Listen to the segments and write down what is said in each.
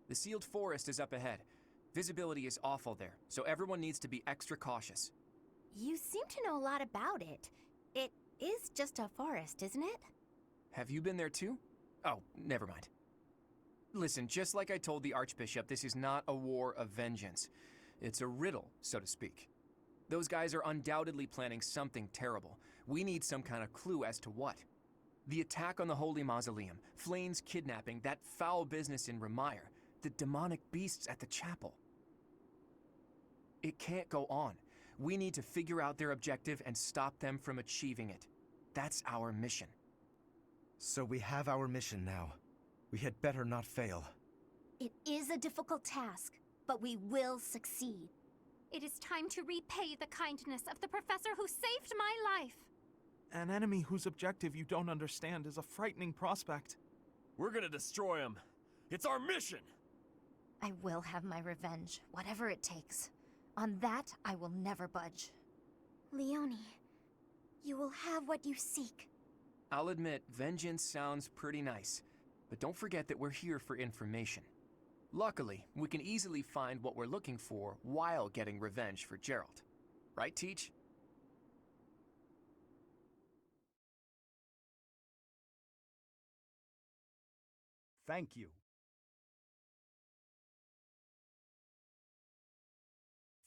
The sealed forest is up ahead. Visibility is awful there, so everyone needs to be extra cautious. You seem to know a lot about it. It is just a forest, isn't it? Have you been there too? Oh, never mind. Listen, just like I told the Archbishop, this is not a war of vengeance. It's a riddle, so to speak. Those guys are undoubtedly planning something terrible. We need some kind of clue as to what. The attack on the Holy Mausoleum, Flayn's kidnapping, that foul business in Remire, the demonic beasts at the chapel. It can't go on. We need to figure out their objective and stop them from achieving it. That's our mission. So we have our mission now. We had better not fail. It is a difficult task, but we will succeed. It is time to repay the kindness of the professor who saved my life. An enemy whose objective you don't understand is a frightening prospect. We're gonna destroy him. It's our mission! I will have my revenge, whatever it takes. On that, I will never budge. Leonie, you will have what you seek. I'll admit, vengeance sounds pretty nice, but don't forget that we're here for information. Luckily, we can easily find what we're looking for while getting revenge for Gerald. Right, Teach? Thank you.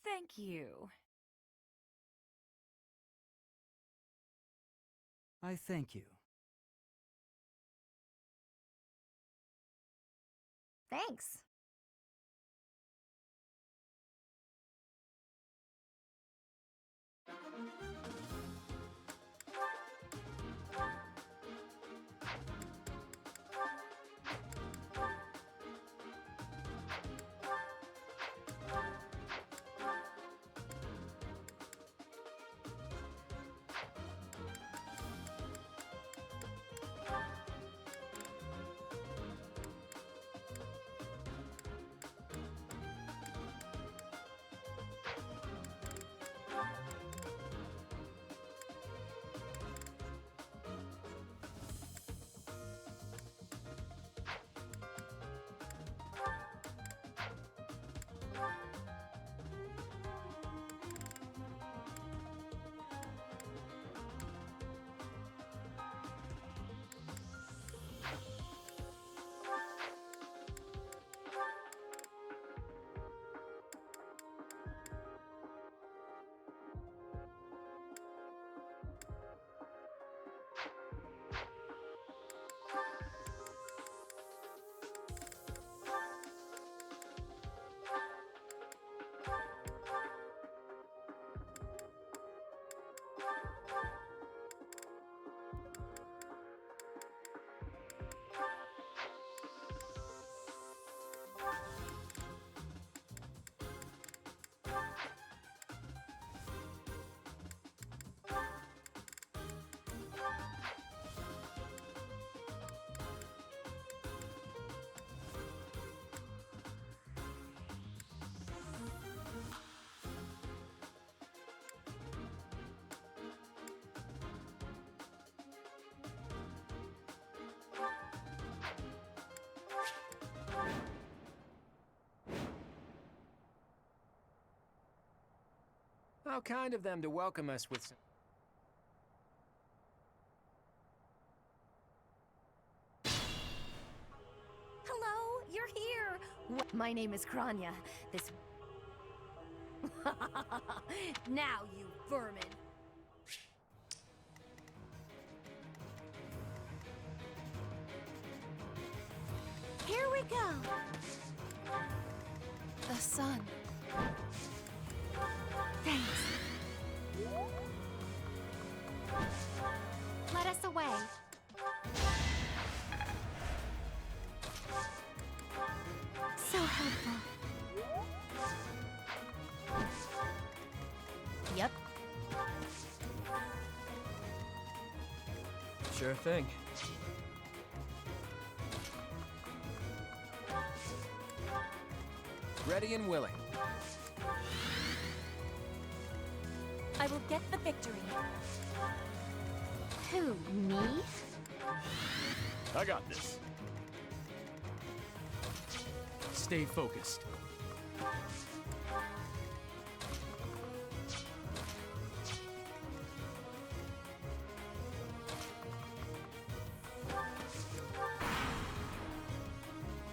Thank you. I thank you. Thanks. How kind of them to welcome us with some... Hello, you're here. My name is Kranya. This... Now, you vermin. Here we go. The sun. Thanks. Let us away. So helpful. Yep. Sure thing. Ready and willing. I will get the victory. Who, me? I got this. Stay focused.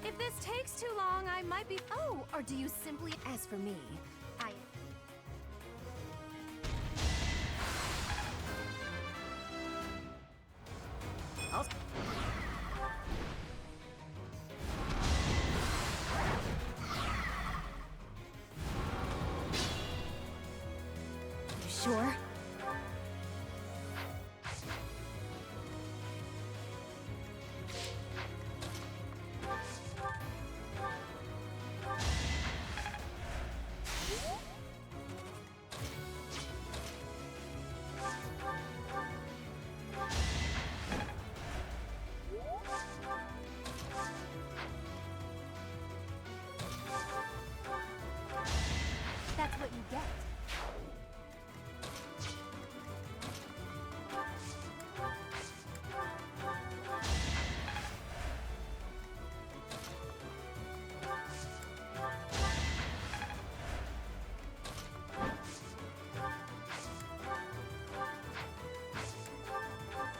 If this takes too long, I might be. Oh, or do you simply... As for me, I... I'll... You sure? That's what you get.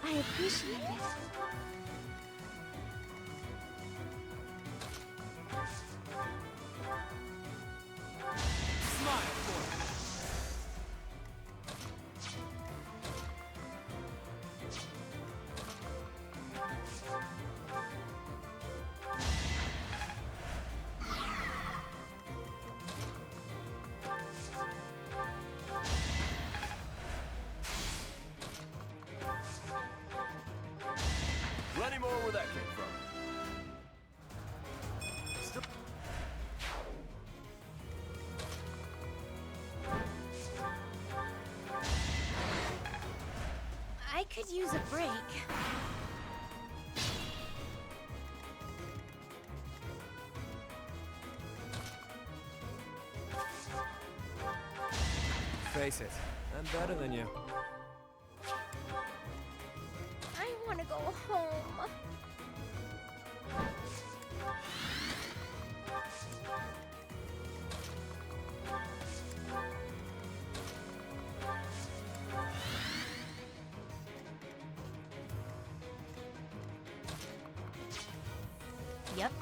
I appreciate it. Smile for me. Plenty more where that came from. Still I could use a break. face it, I'm better than you. I want to go home. Yep.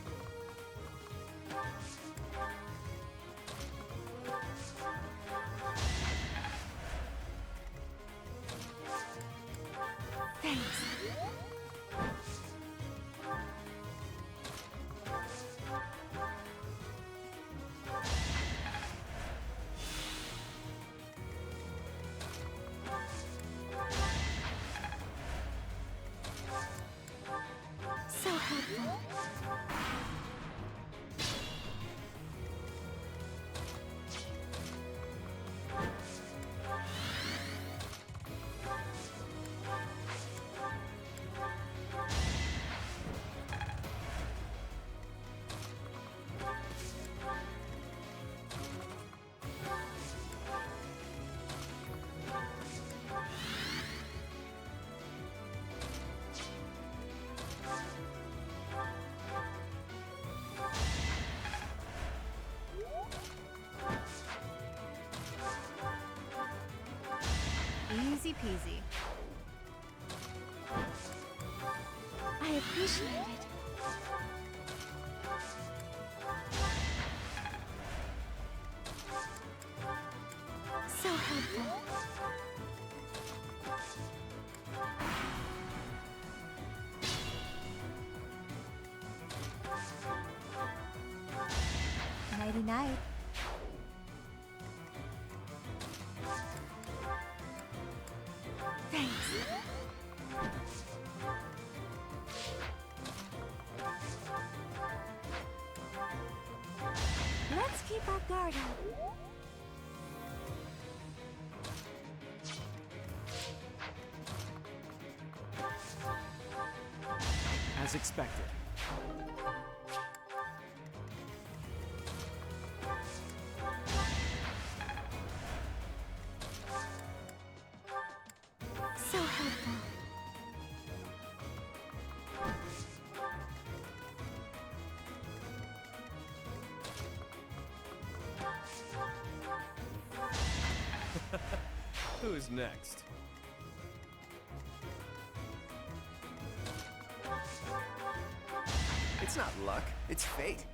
Thanks. So helpful. Easy peasy. I appreciate it. So helpful. Nighty night. Thanks. Let's keep our guard up. As expected. So helpful. Who's next? It's not luck, it's fate.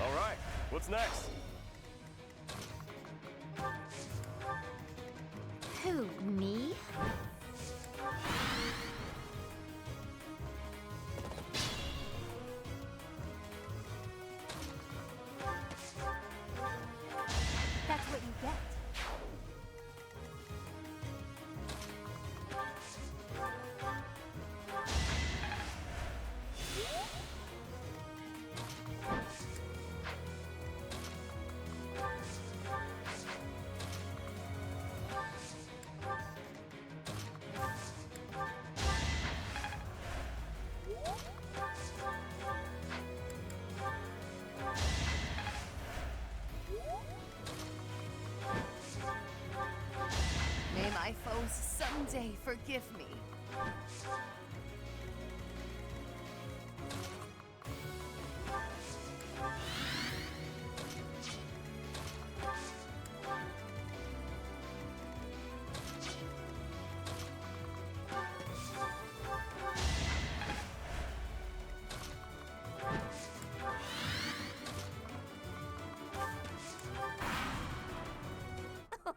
All right, what's next? Who, me? That's what you get. May my foes someday forgive me.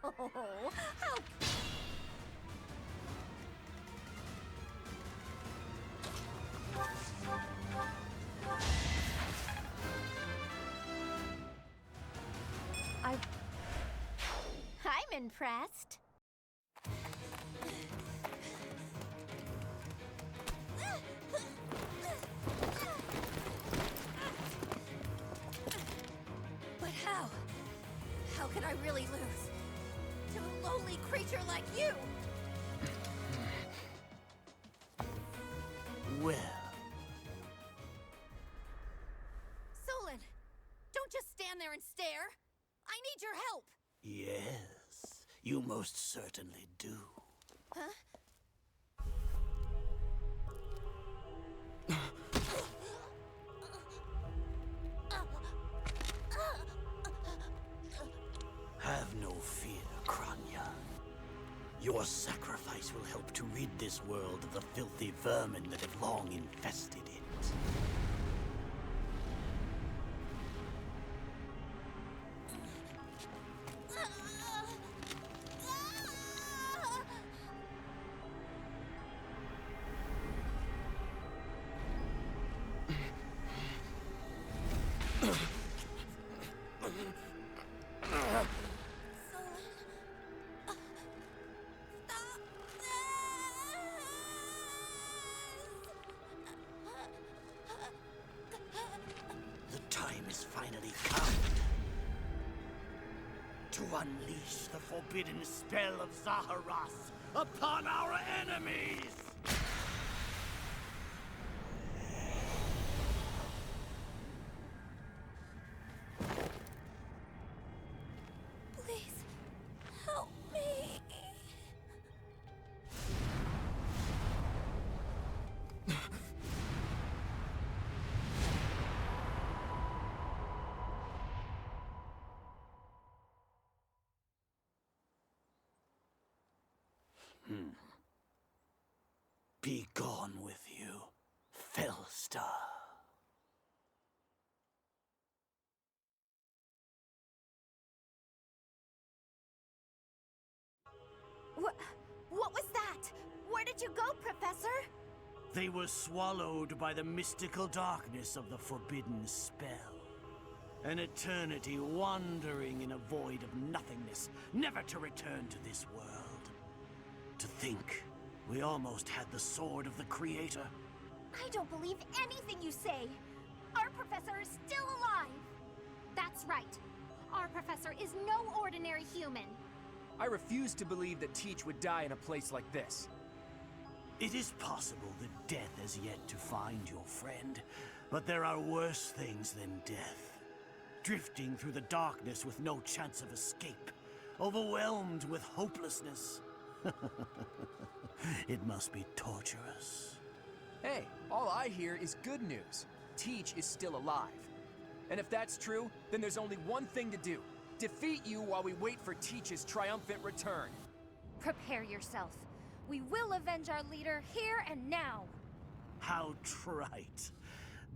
Oh, how I'm impressed. But how? How could I really lose to a lowly creature like you? Well, Solon, don't just stand there and stare. I need your help. yes, you most certainly do. Huh? Have no fear, Kranya. Your sacrifice will help to rid this world of the filthy vermin that have long infested it. The time is finally come to unleash the forbidden spell of Zaharas upon our enemies! Please, help me. Be gone with you, Fellstar. What was that? Where did you go, Professor? They were swallowed by the mystical darkness of the forbidden spell. An eternity wandering in a void of nothingness, never to return to this world. To think, we almost had the sword of the Creator. I don't believe anything you say. Our professor is still alive. That's right. Our professor is no ordinary human. I refuse to believe that Teach would die in a place like this. It is possible that death has yet to find your friend, but there are worse things than death. Drifting through the darkness with no chance of escape, overwhelmed with hopelessness. It must be torturous. Hey, all I hear is good news. Teach is still alive. And if that's true, then there's only one thing to do. Defeat you while we wait for Teach's triumphant return. Prepare yourself. We will avenge our leader here and now. How trite.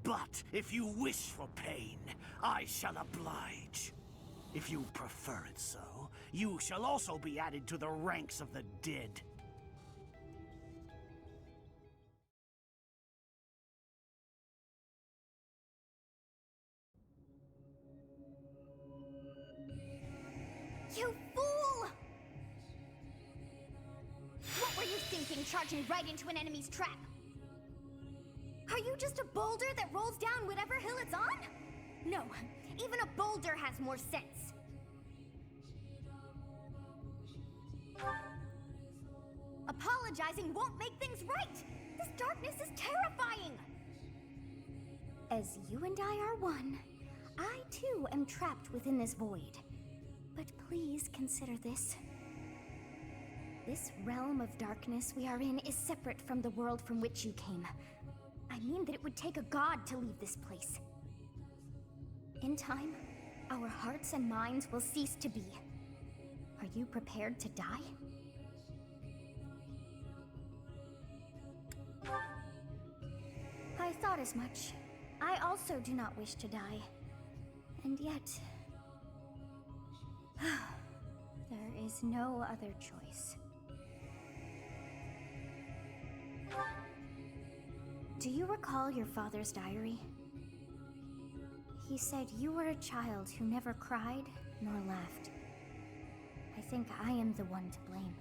But if you wish for pain, I shall oblige. If you prefer it so, you shall also be added to the ranks of the dead. You fool! What were you thinking, charging right into an enemy's trap? Are you just a boulder that rolls down whatever hill it's on? No, even a boulder has more sense. Apologizing won't make things right! This darkness is terrifying! As you and I are one, I too am trapped within this void. But please consider this. This realm of darkness we are in is separate from the world from which you came. I mean that it would take a god to leave this place. In time, our hearts and minds will cease to be. Are you prepared to die? I thought as much. I also do not wish to die. And yet... there is no other choice. Do you recall your father's diary? He said you were a child who never cried nor laughed. I think I am the one to blame.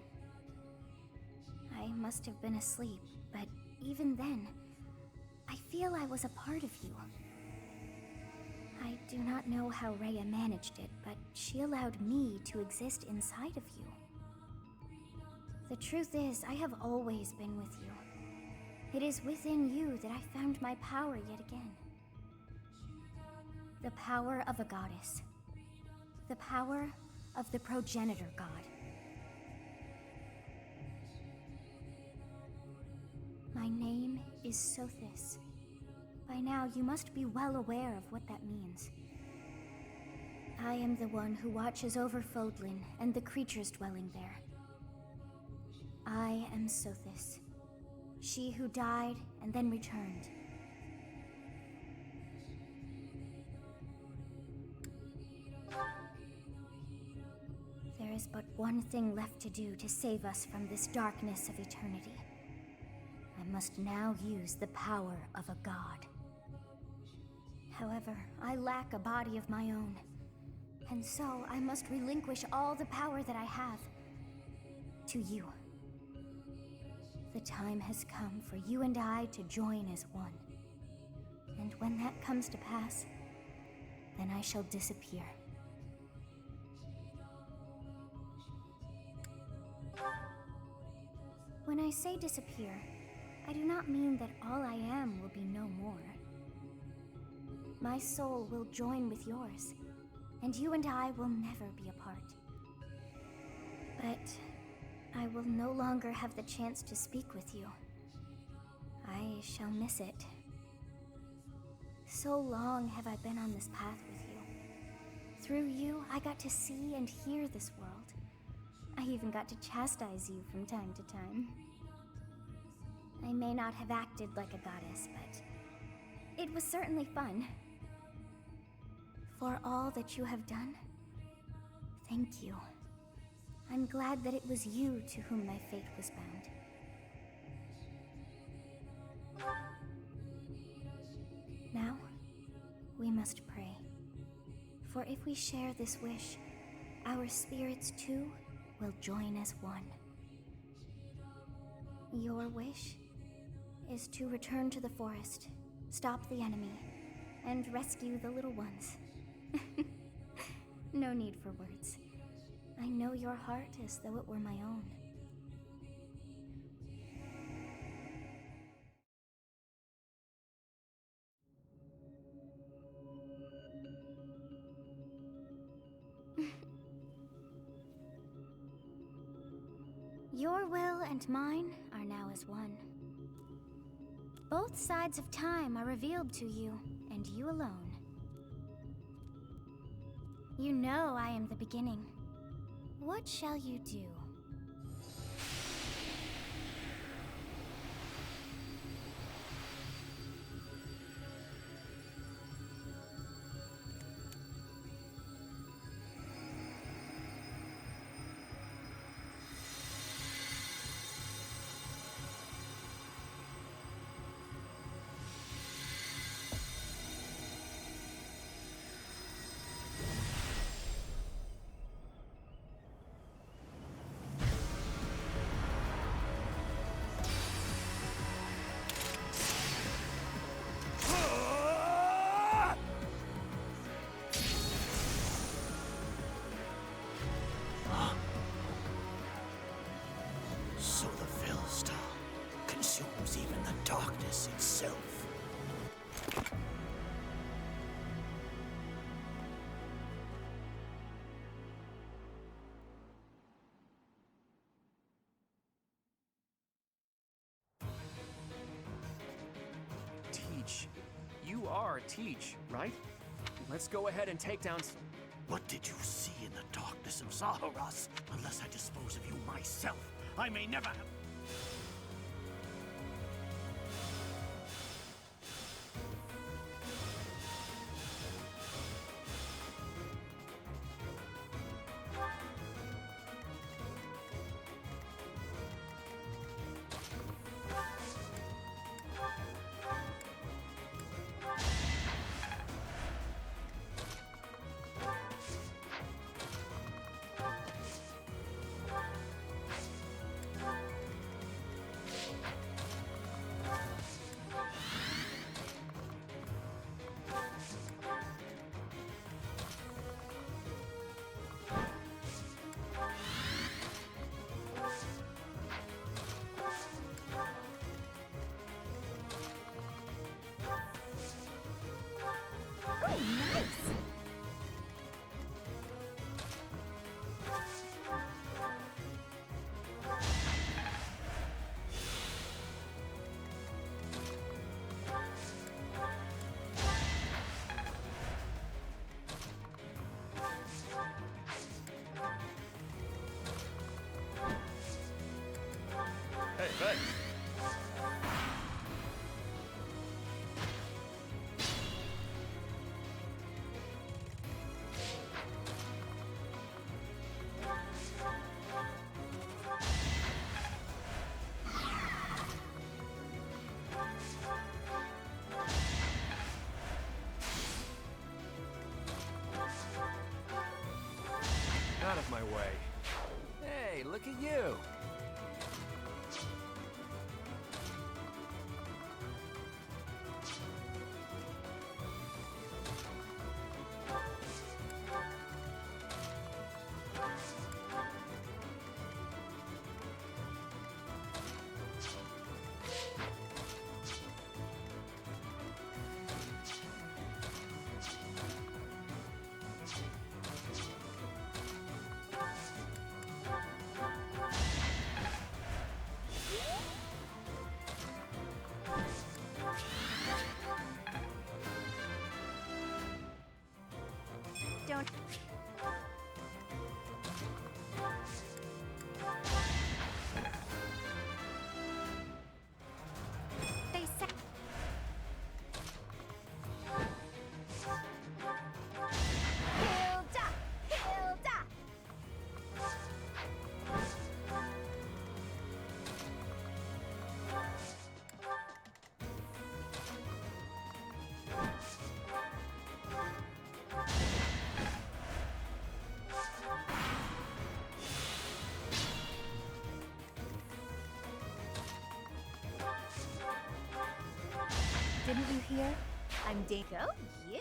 I must have been asleep, but even then, I feel I was a part of you. I do not know how Rhea managed it, but she allowed me to exist inside of you. The truth is, I have always been with you. It is within you that I found my power yet again. The power of a goddess. The power of the progenitor god. My name is Sothis. By now, you must be well aware of what that means. I am the one who watches over Fodlan and the creatures dwelling there. I am Sothis. She who died and then returned. There is but one thing left to do to save us from this darkness of eternity. I must now use the power of a god. However, I lack a body of my own, and so I must relinquish all the power that I have to you. The time has come for you and I to join as one. And when that comes to pass, then I shall disappear. When I say disappear, I do not mean that all I am will be no more. My soul will join with yours, and you and I will never be apart. But I will no longer have the chance to speak with you. I shall miss it. So long have I been on this path with you. Through you, I got to see and hear this world. I even got to chastise you from time to time. I may not have acted like a goddess, but it was certainly fun. For all that you have done, thank you. I'm glad that it was you to whom my fate was bound. Now, we must pray. For if we share this wish, our spirits too will join as one. Your wish is to return to the forest, stop the enemy, and rescue the little ones. No need for words. I know your heart as though it were my own. Your will and mine are now as one. Both sides of time are revealed to you, and you alone. You know I am the beginning. What shall you do? So the Philstar consumes even the darkness itself. Teach. You are Teach, right? Let's go ahead and take down. What did you see in the darkness of Zaharas? Unless I dispose of you myself, I may never have... Hey, thanks. Out of my way. Hey, look at you. Don't. They said. Hilda! Hilda! Didn't you hear? I'm Go you.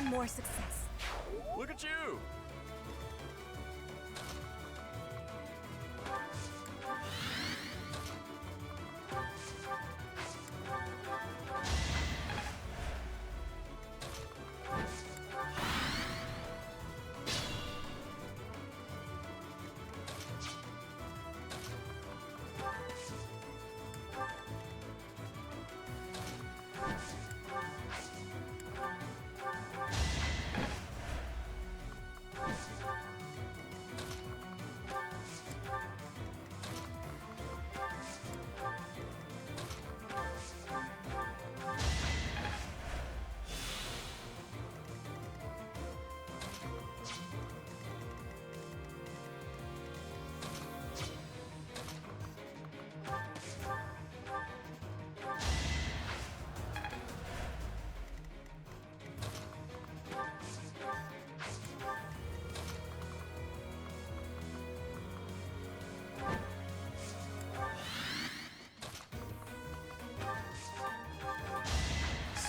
one more success. Look at you!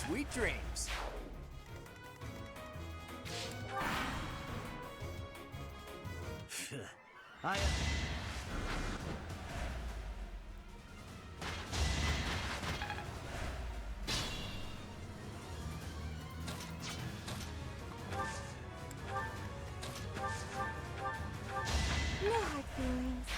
Sweet dreams. I... No hard feelings.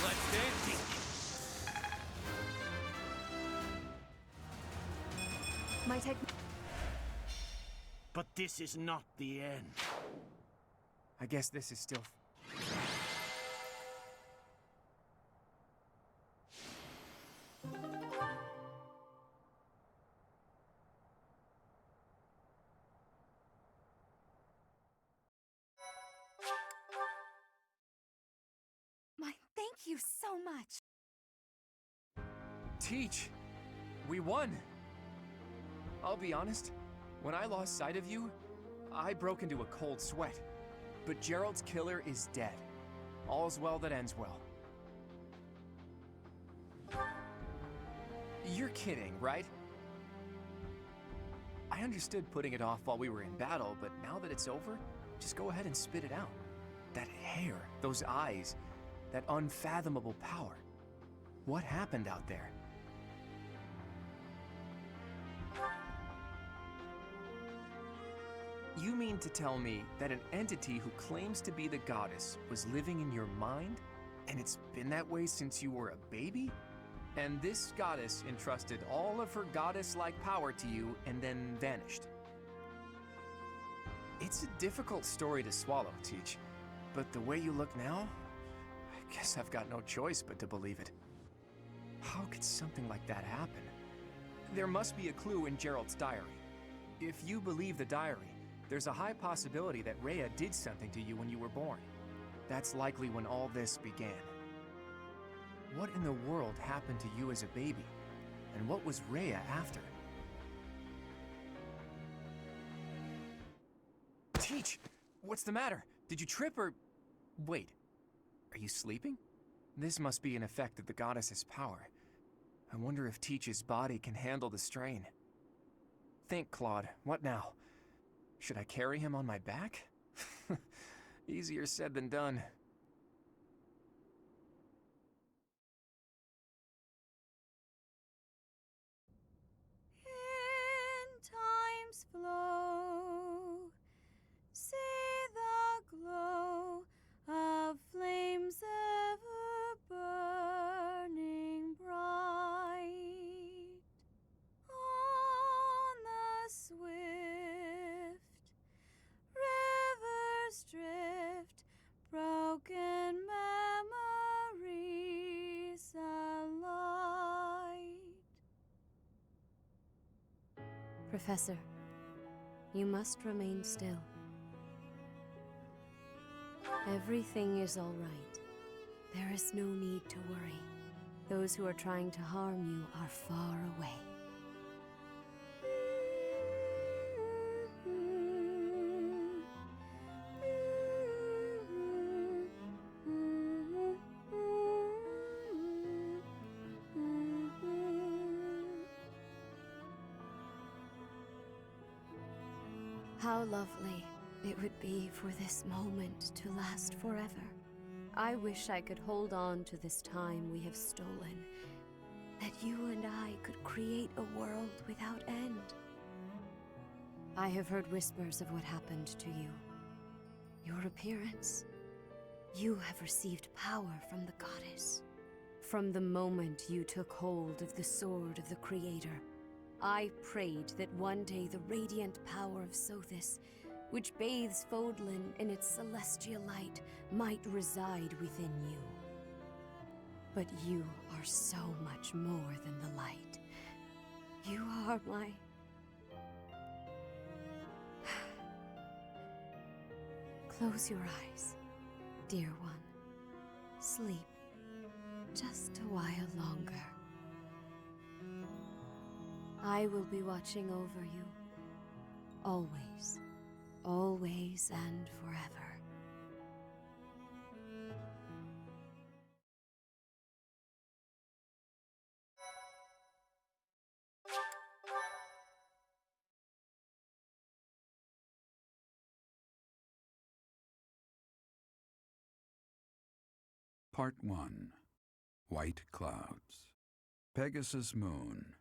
Let's dance. My tech. But this is not the end. I guess this is still... Thank you so much. Teach! We won! I'll be honest, when I lost sight of you, I broke into a cold sweat. But Gerald's killer is dead. All's well that ends well. You're kidding, right? I understood putting it off while we were in battle, but now that it's over, just go ahead and spit it out. That hair, those eyes, that unfathomable power. What happened out there? You mean to tell me that an entity who claims to be the goddess was living in your mind? And it's been that way since you were a baby? And this goddess entrusted all of her goddess-like power to you and then vanished. It's a difficult story to swallow, Teach. But the way you look now, I guess I've got no choice but to believe it. How could something like that happen? There must be a clue in Gerald's diary. If you believe the diary, there's a high possibility that Rhea did something to you when you were born. That's likely when all this began. What in the world happened to you as a baby? And what was Rhea after? Teach! What's the matter? Did you trip or... Wait. Are you sleeping? This must be an effect of the goddess's power. I wonder if Teach's body can handle the strain. Think, Claude. What now? Should I carry him on my back? Easier said than done. In time's flow, see the glow of flames ever burning bright on the swift rivers drift, broken memories alight. Professor, you must remain still. Everything is all right. There is no need to worry. Those who are trying to harm you are far away. How lovely it would be for this moment to last forever. I wish I could hold on to this time we have stolen, that you and I could create a world without end. I have heard whispers of what happened to you. Your appearance. You have received power from the goddess. From the moment you took hold of the sword of the Creator, I prayed that one day the radiant power of Sothis, which bathes Fodlan in its celestial light, might reside within you. But you are so much more than the light. You are my... Close your eyes, dear one. Sleep just a while longer. I will be watching over you, always, always and forever. Part 1. White Clouds. Pegasus Moon.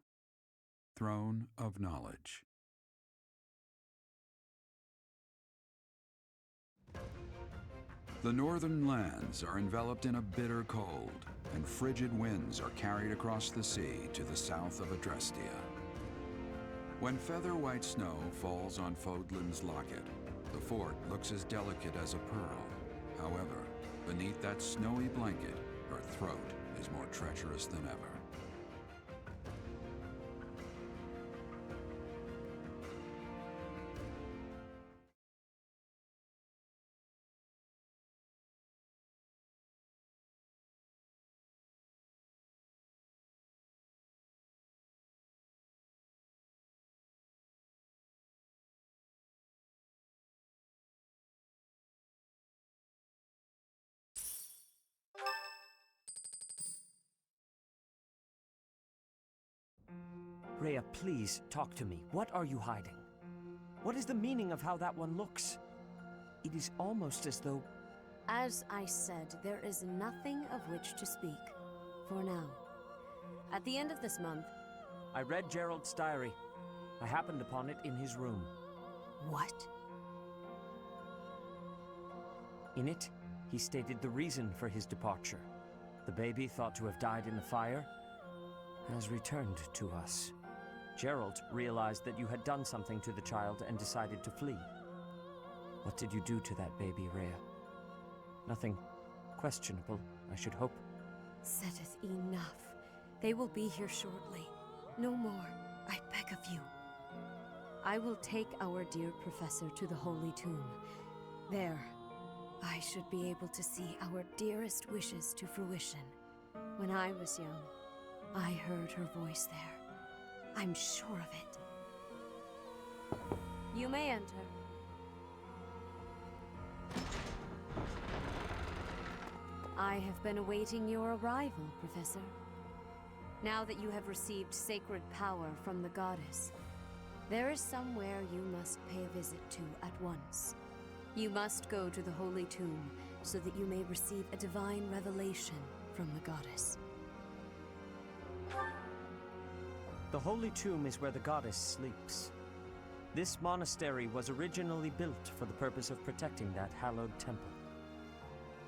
Throne of Knowledge. The northern lands are enveloped in a bitter cold, and frigid winds are carried across the sea to the south of Adrestia. When feather-white snow falls on Fodlan's locket, the fort looks as delicate as a pearl. However, beneath that snowy blanket, her throat is more treacherous than ever. Rhea, please, talk to me. What are you hiding? What is the meaning of how that one looks? It is almost as though... As I said, there is nothing of which to speak, for now. At the end of this month... I read Gerald's diary. I happened upon it in his room. What? In it, he stated the reason for his departure. The baby, thought to have died in the fire, has returned to us. Gerald realized that you had done something to the child and decided to flee. What did you do to that baby, Rhea? Nothing questionable, I should hope. Saideth enough. They will be here shortly. No more. I beg of you. I will take our dear professor to the Holy Tomb. There, I should be able to see our dearest wishes to fruition. When I was young, I heard her voice there. I'm sure of it. You may enter. I have been awaiting your arrival, Professor. Now that you have received sacred power from the goddess, there is somewhere you must pay a visit to at once. You must go to the Holy Tomb so that you may receive a divine revelation from the goddess. The Holy Tomb is where the goddess sleeps. This monastery was originally built for the purpose of protecting that hallowed temple.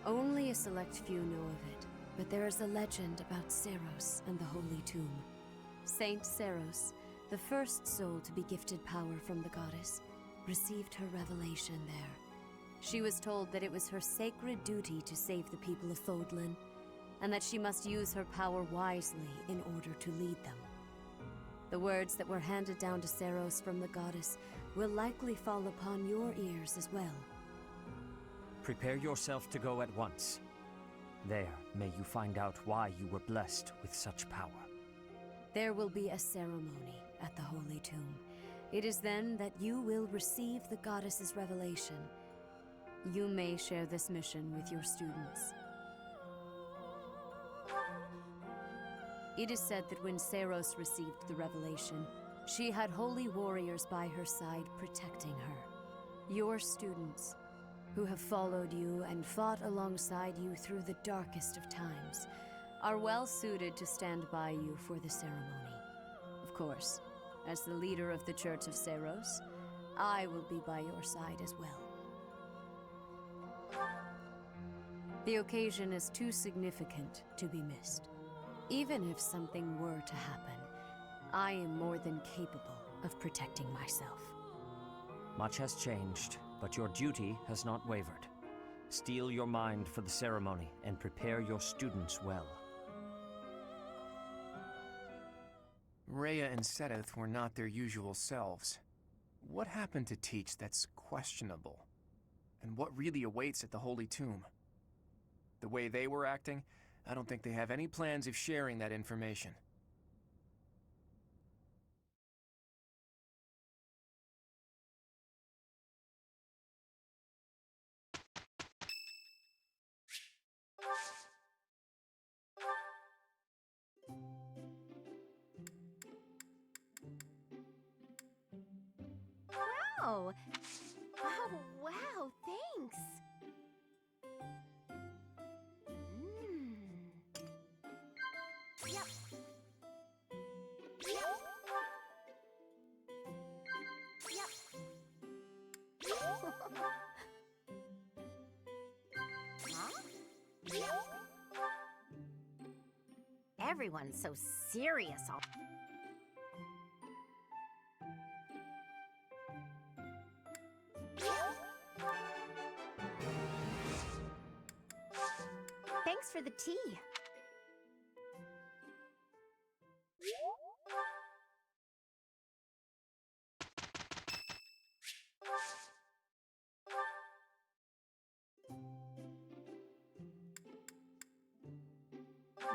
Only a select few know of it, but there is a legend about Seros and the Holy Tomb. Saint Seros, the first soul to be gifted power from the goddess, received her revelation there. She was told that it was her sacred duty to save the people of Fodlan, and that she must use her power wisely in order to lead them. The words that were handed down to Seros from the goddess will likely fall upon your ears as well. Prepare yourself to go at once. There, may you find out why you were blessed with such power. There will be a ceremony at the Holy Tomb. It is then that you will receive the goddess's revelation. You may share this mission with your students. It is said that when Seros received the revelation, she had holy warriors by her side protecting her. Your students, who have followed you and fought alongside you through the darkest of times, are well suited to stand by you for the ceremony. Of course, as the leader of the Church of Seros, I will be by your side as well. The occasion is too significant to be missed. Even if something were to happen, I am more than capable of protecting myself. Much has changed, but your duty has not wavered. Steel your mind for the ceremony and prepare your students well. Rhea and Seteth were not their usual selves. What happened to teach that's questionable? And what really awaits at the Holy Tomb? The way they were acting, I don't think they have any plans of sharing that information. Wow! Oh, wow, thanks! Yep. Yep. Yep. Huh? Yep. Everyone's so serious all. Thanks for the tea.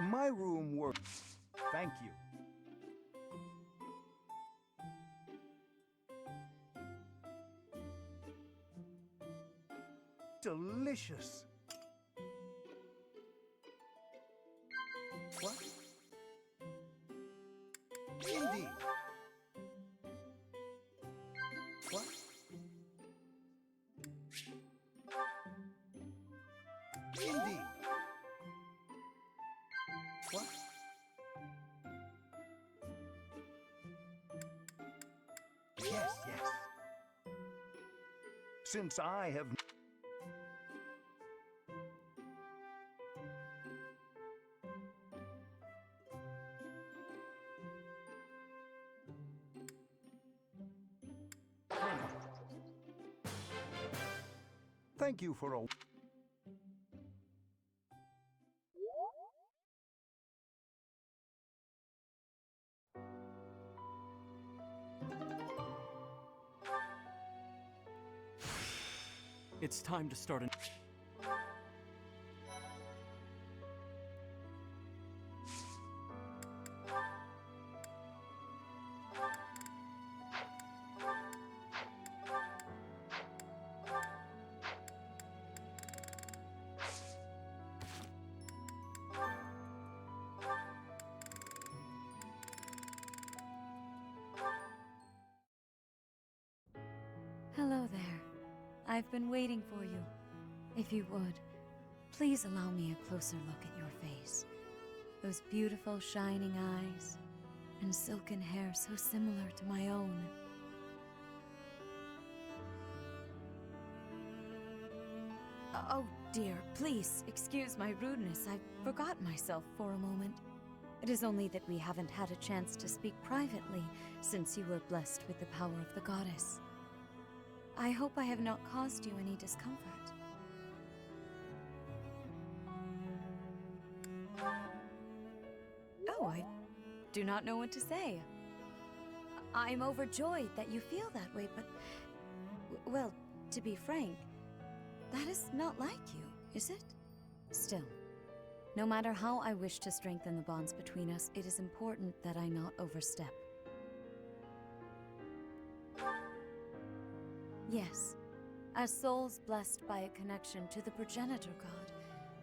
My room works. Thank you. Delicious. What? Indeed. What? Indeed. What? Yes, yes. Since I have... Thank you for a... It's time to start a... Hello there. I've been waiting for you. If you would, please allow me a closer look at your face. Those beautiful shining eyes, and silken hair so similar to my own. Oh dear, please excuse my rudeness. I forgot myself for a moment. It is only that we haven't had a chance to speak privately since you were blessed with the power of the goddess. I hope I have not caused you any discomfort. Oh, I do not know what to say. I'm overjoyed that you feel that way, but... well, to be frank, that is not like you, is it? Still, no matter how I wish to strengthen the bonds between us, it is important that I not overstep. Yes, as souls blessed by a connection to the progenitor god,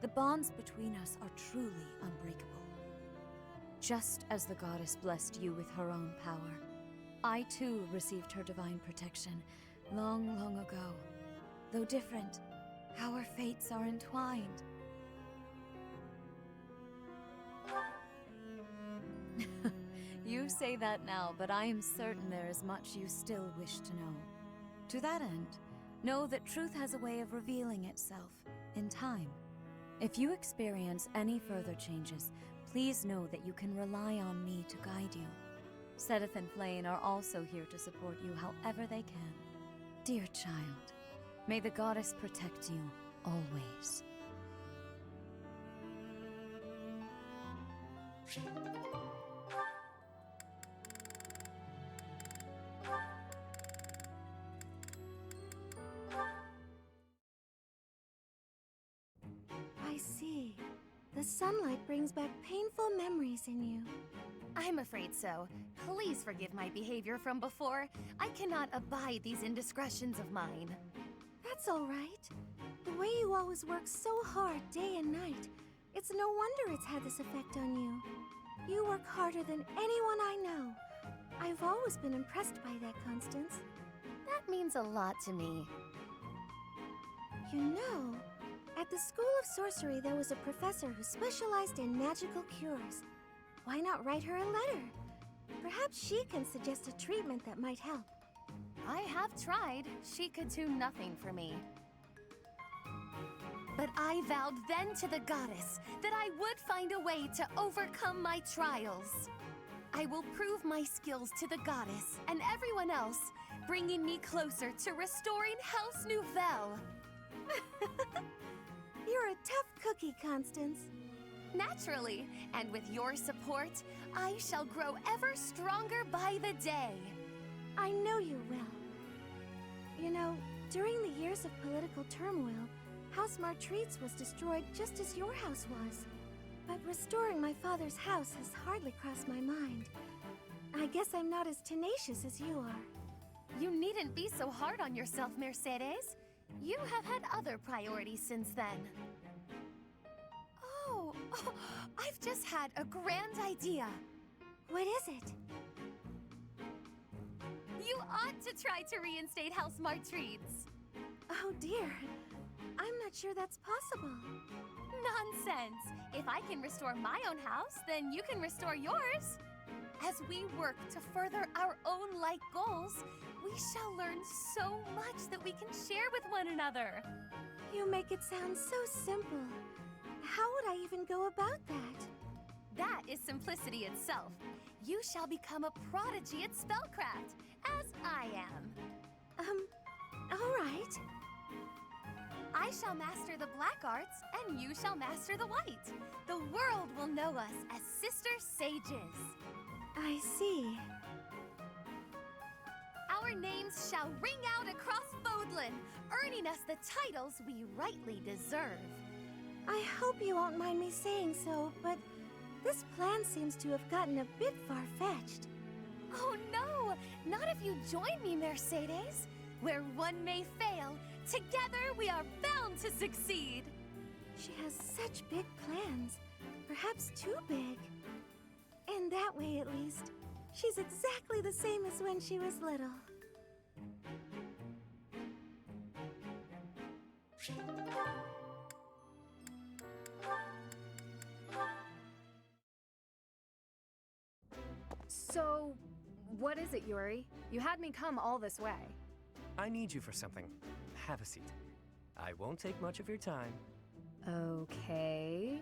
the bonds between us are truly unbreakable. Just as the goddess blessed you with her own power, I too received her divine protection long, long ago. Though different, our fates are entwined. You say that now, but I am certain there is much you still wish to know. To that end, know that truth has a way of revealing itself in time. If you experience any further changes, please know that you can rely on me to guide you. Sedith and Flayn are also here to support you however they can. Dear child, may the goddess protect you always. I see. The sunlight brings back painful memories in you. I'm afraid so. Please forgive my behavior from before. I cannot abide these indiscretions of mine. That's all right. The way you always work so hard day and night, it's no wonder it's had this effect on you. You work harder than anyone I know. I've always been impressed by that, Constance. That means a lot to me. You know, at the School of Sorcery there was a professor who specialized in magical cures. Why not write her a letter? Perhaps she can suggest a treatment that might help. I have tried. She could do nothing for me. But I vowed then to the goddess that I would find a way to overcome my trials. I will prove my skills to the goddess and everyone else, bringing me closer to restoring House Nouvelle. You're a tough cookie, Constance. Naturally, and with your support, I shall grow ever stronger by the day. I know you will. You know, during the years of political turmoil, House Martreats was destroyed just as your house was. But restoring my father's house has hardly crossed my mind. I guess I'm not as tenacious as you are. You needn't be so hard on yourself, Mercedes. You have had other priorities since then. Oh, I've just had a grand idea. What is it? You ought to try to reinstate House Martreats. Oh dear, I'm not sure that's possible. Nonsense! If I can restore my own house, then you can restore yours. As we work to further our own like goals, we shall learn so much that we can share with one another. You make it sound so simple. How would I even go about that? That is simplicity itself. You shall become a prodigy at spellcraft, as I am. All right. I shall master the black arts, and you shall master the white. The world will know us as sister sages. I see. Our Our names shall ring out across Fodlan, earning us the titles we rightly deserve. I hope you won't mind me saying so, but this plan seems to have gotten a bit far-fetched. Oh no! Not if you join me, Mercedes! Where one may fail, together we are bound to succeed! She has such big plans, perhaps too big. And that way, at least, she's exactly the same as when she was little. So, what is it, Yuri? You had me come all this way. I need you for something. Have a seat. I won't take much of your time. Okay.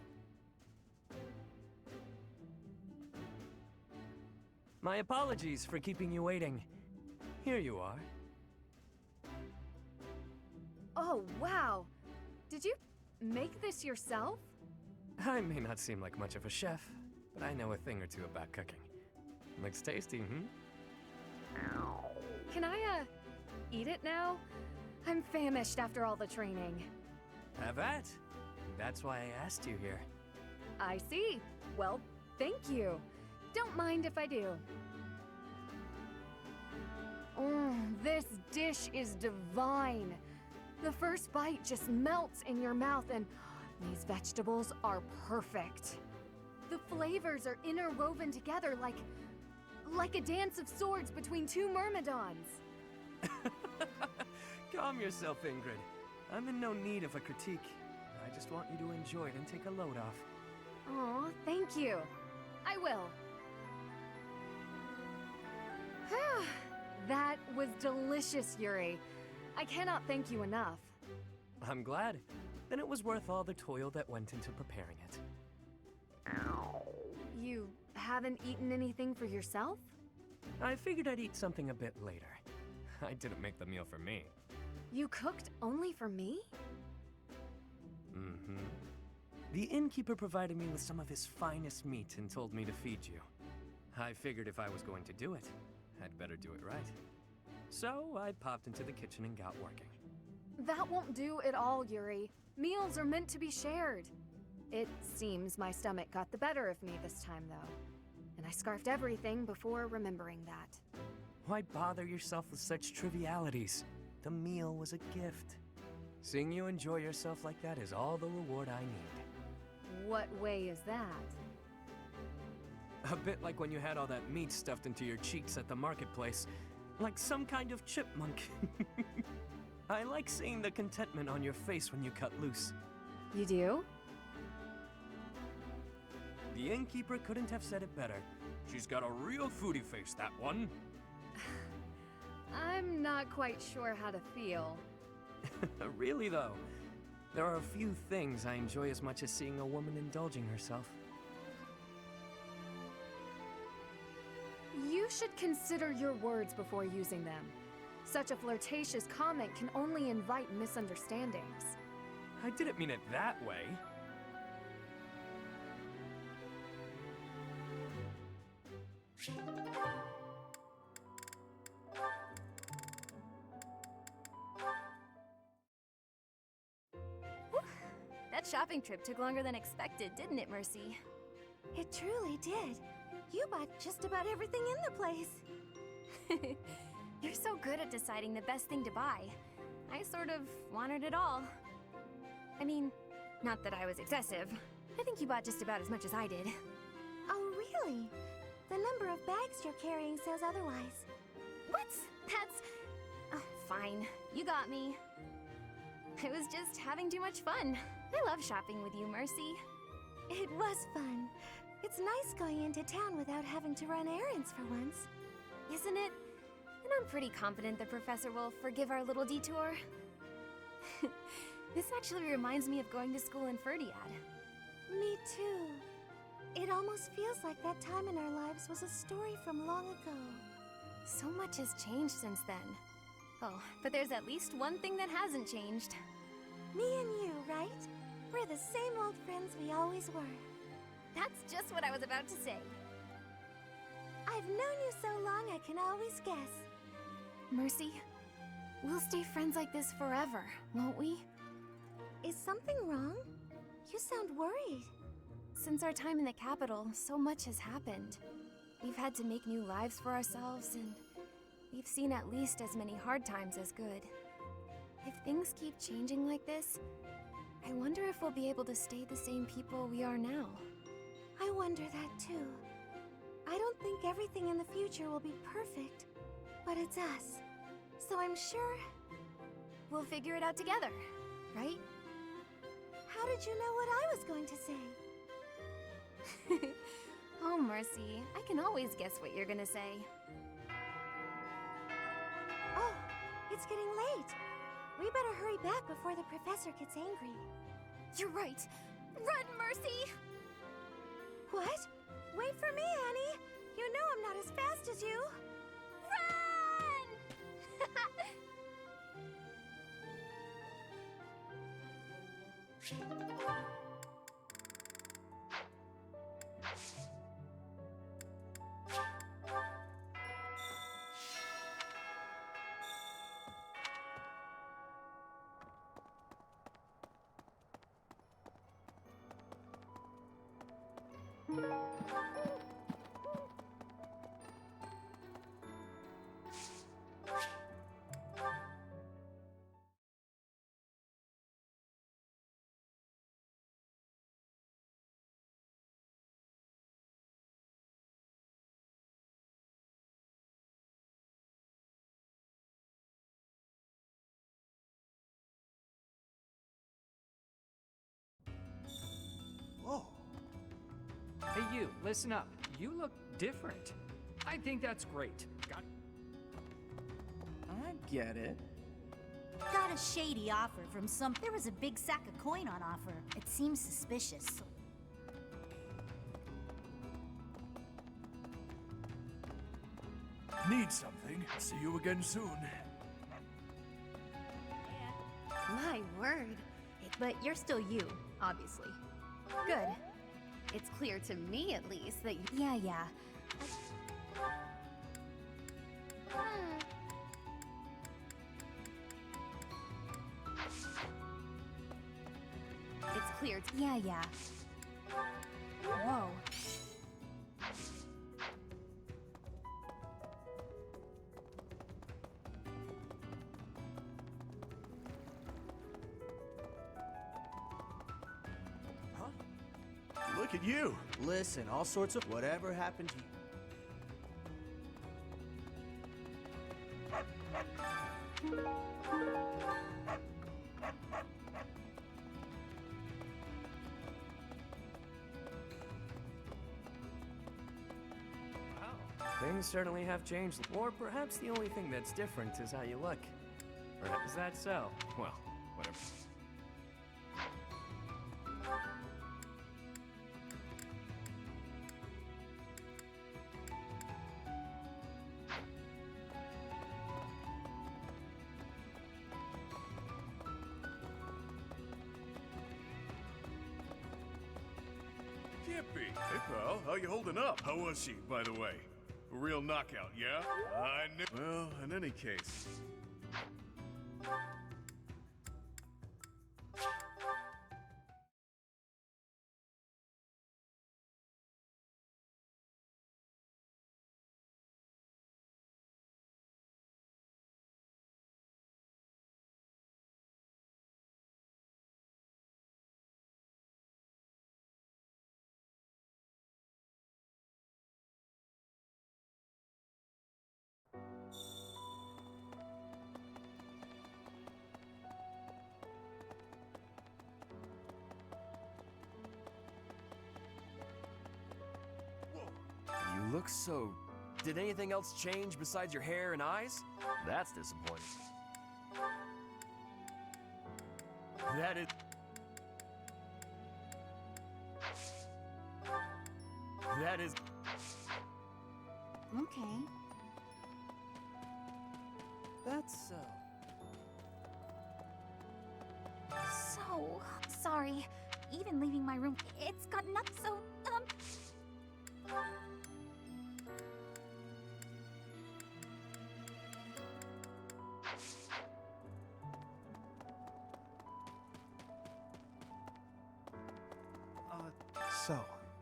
My apologies for keeping you waiting. Here you are. Oh, wow. Did you make this yourself? I may not seem like much of a chef, but I know a thing or two about cooking. Looks tasty, Can I, eat it now? I'm famished after all the training. Have at. That's why I asked you here. I see. Well, thank you. Don't mind if I do. This dish is divine. The first bite just melts in your mouth, and these vegetables are perfect. The flavors are interwoven together like a dance of swords between two myrmidons. Calm yourself, Ingrid. I'm in no need of a critique. I just want you to enjoy it and take a load off. Aw, thank you. I will. That was delicious, Yuri. I cannot thank you enough. I'm glad. Then it was worth all the toil that went into preparing it. You haven't eaten anything for yourself? I figured I'd eat something a bit later. I didn't make the meal for me. You cooked only for me? Mm-hmm. The innkeeper provided me with some of his finest meat and told me to feed you. I figured if I was going to do it, I'd better do it right. So I popped into the kitchen and got working. That won't do at all, Yuri. Meals are meant to be shared. It seems my stomach got the better of me this time, though. And I scarfed everything before remembering that. Why bother yourself with such trivialities? The meal was a gift. Seeing you enjoy yourself like that is all the reward I need. What way is that? A bit like when you had all that meat stuffed into your cheeks at the marketplace. Like some kind of chipmunk. I like seeing the contentment on your face when you cut loose. You do? The innkeeper couldn't have said it better. She's got a real foodie face, that one. I'm not quite sure how to feel. Really, though. There are a few things I enjoy as much as seeing a woman indulging herself. You should consider your words before using them. Such a flirtatious comment can only invite misunderstandings. I didn't mean it that way. That shopping trip took longer than expected, didn't it, Mercy? It truly did. You bought just about everything in the place. You're so good at deciding the best thing to buy. I sort of wanted it all. I mean, not that I was excessive. I think you bought just about as much as I did. Oh, really? The number of bags you're carrying says otherwise. What? That's... Oh, fine. You got me. I was just having too much fun. I love shopping with you, Mercy. It was fun. It's nice going into town without having to run errands for once. Isn't it? And I'm pretty confident the professor will forgive our little detour. This actually reminds me of going to school in Ferdiad. Me too. It almost feels like that time in our lives was a story from long ago. So much has changed since then. Oh, but there's at least one thing that hasn't changed. Me and you, right? We're the same old friends we always were. That's just what I was about to say. I've known you so long I can always guess. Mercy, we'll stay friends like this forever, won't we? Is something wrong? You sound worried. Since our time in the capital, so much has happened. We've had to make new lives for ourselves, and we've seen at least as many hard times as good. If things keep changing like this, I wonder if we'll be able to stay the same people we are now. I wonder that too. I don't think everything in the future will be perfect, but it's us. So I'm sure we'll figure it out together, right? How did you know what I was going to say? Oh, Mercy, I can always guess what you're gonna say. Oh, it's getting late. We better hurry back before the professor gets angry. You're right. Run, Mercy! What? Wait for me, Annie. You know I'm not as fast as you. Run! Whoa. Hey you, listen up. You look different. I think that's great. I get it. Got a shady offer from some... There was a big sack of coin on offer. It seems suspicious. Need something. See you again soon. My word. But you're still you, obviously. Good. It's clear to me, at least, that you... Yeah. It's clear to... Yeah. Whoa. Look at you. Listen, all sorts of whatever happened to you. Things certainly have changed. Or perhaps the only thing that's different is how you look. Or is that so? Well, whatever. Can't be. Hey, pal, how you holding up? How was she, by the way? A real knockout, yeah? I knew. Well, in any case. You look so... Did anything else change besides your hair and eyes? That's disappointing. That is... That is... Okay. That's So sorry. Even leaving my room, it's gotten up so,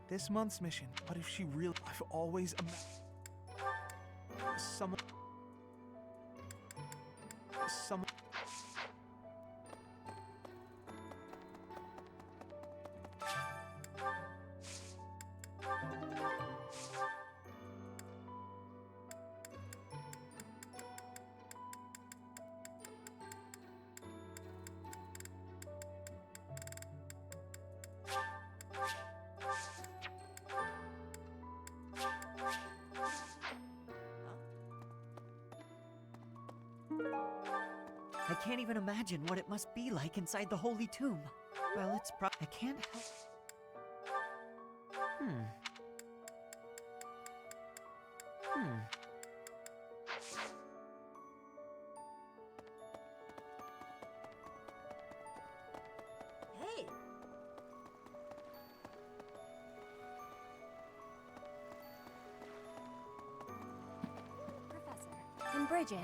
this month's mission. But if she really... I've always imagined... Someone... I can't even imagine what it must be like inside the Holy Tomb. Well, it's I can't help... Hey! Professor. And Bridget,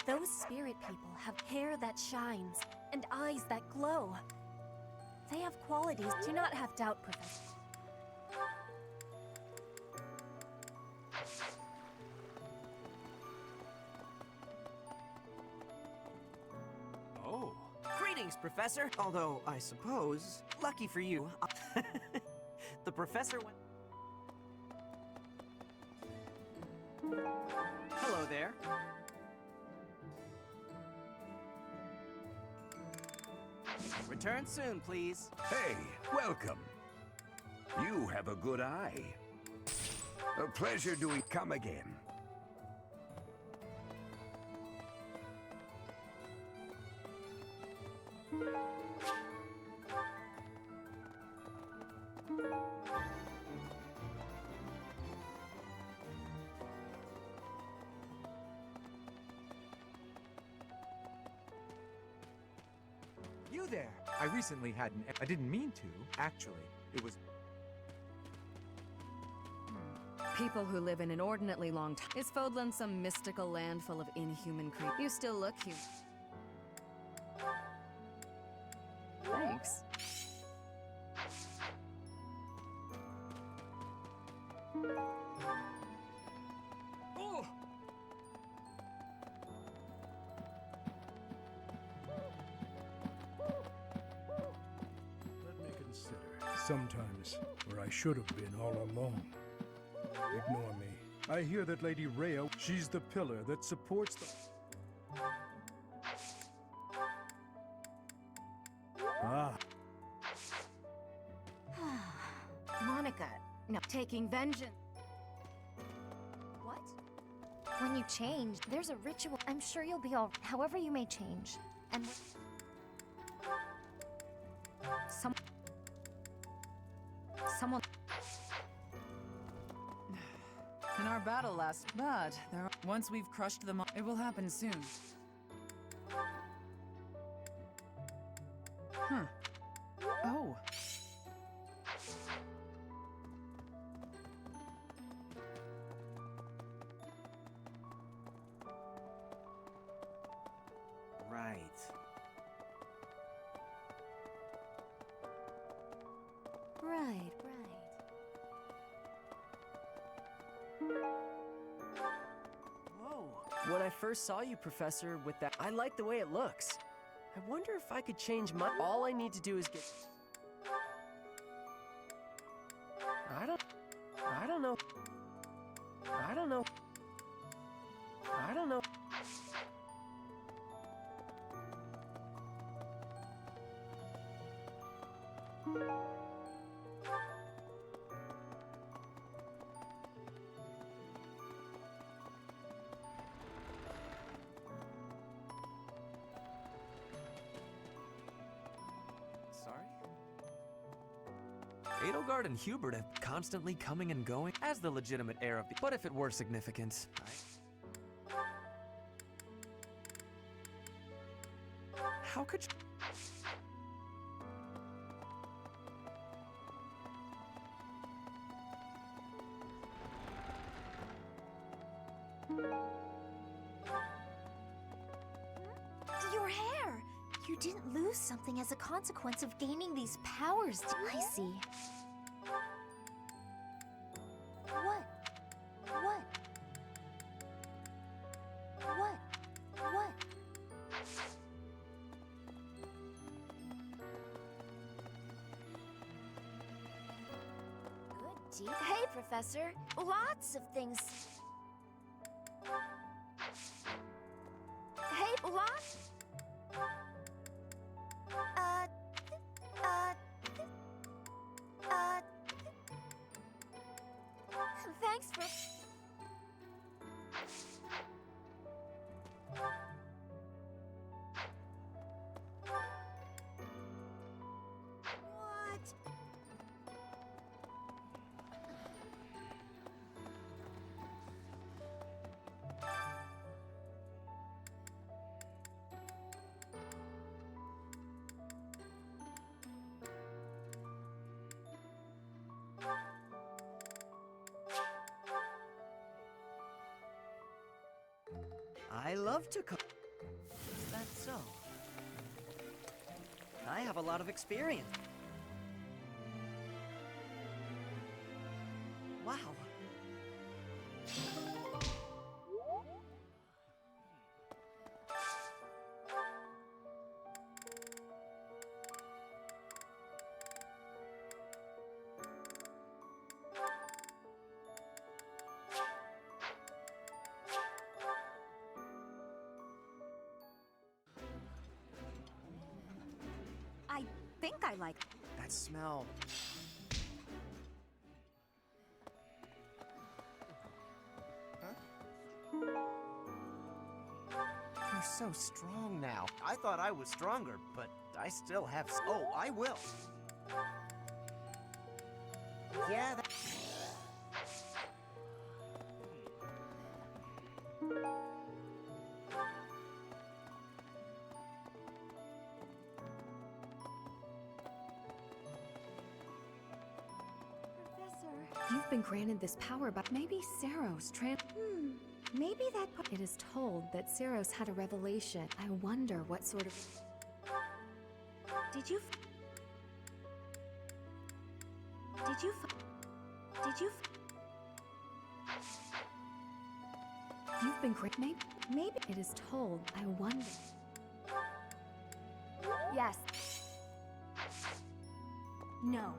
those spirit people have hair that shines and eyes that glow. They have qualities. Do not have doubt, Professor. Oh. Greetings, Professor. Although, I suppose, lucky for you, the Professor went... Hello there. Return soon, please. Hey, welcome. You have a good eye. A pleasure doing. Come again. You there! I recently had an... I didn't mean to, actually. It was... People who live an inordinately long time. Is Fodlan some mystical land full of inhuman creatures? You still look human. Thanks. Oh! Let me consider. Sometimes, where I should have been all along. Ignore me. I hear that Lady Rhea, she's the pillar that supports the... Ah. Monica, no, taking vengeance. What? When you change, there's a ritual. I'm sure you'll be all... However you may change. And... Someone... In our battle last, but once we've crushed them all, it will happen soon. Oh. Right. Right. Whoa. When I first saw you, Professor, with that, I like the way it looks. I wonder if I could change my... All I need to do is get... I don't know. Edelgard and Hubert have constantly coming and going as the legitimate heir of the... But if it were significant, how could you... Your hair! You didn't lose something as a consequence of gaining these powers. I see. Hey, Professor. Lots of things. Hey, lots. Thanks for. What? I love to cook. That's so. I have a lot of experience. Wow. I think I like That smell. You're so strong now. I thought I was stronger, but I still have. Oh, I will. Yeah, that. You've been granted this power, but maybe Saros Maybe that It is told that Saros had a revelation. I wonder what sort of... Did you You've been great. Maybe it is told. I wonder. Yes. No.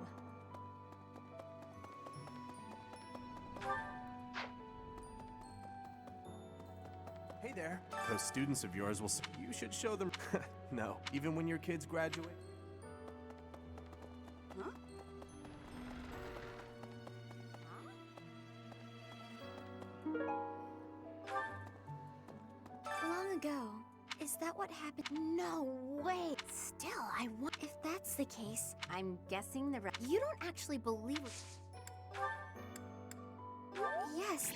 Hey there. Those students of yours will. You should show them. No, even when your kids graduate. Huh? Long ago. Is that what happened? No way. Still, I want. If that's the case, I'm guessing you don't actually believe it. Yes.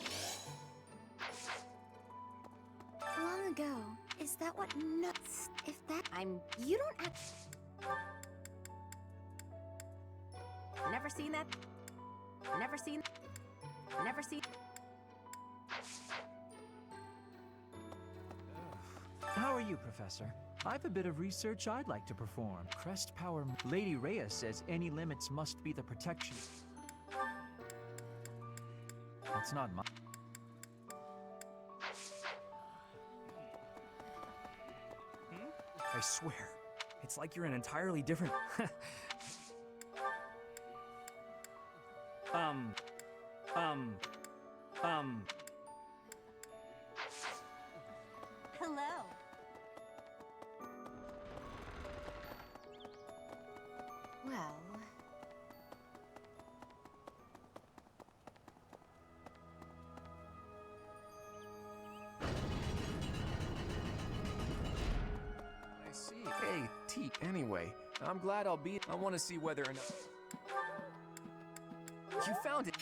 Long ago. Is that what? No. If that. You don't actually. Never seen that. Never seen. Never seen. How are you, Professor? I've a bit of research I'd like to perform. Crest Power. Lady Rhea says any limits must be the protection. That's not my. I swear, it's like you're an entirely different. Hello. Well. I see. Hey, Teak, anyway. I'm glad I'll be. I want to see whether or not. You found it!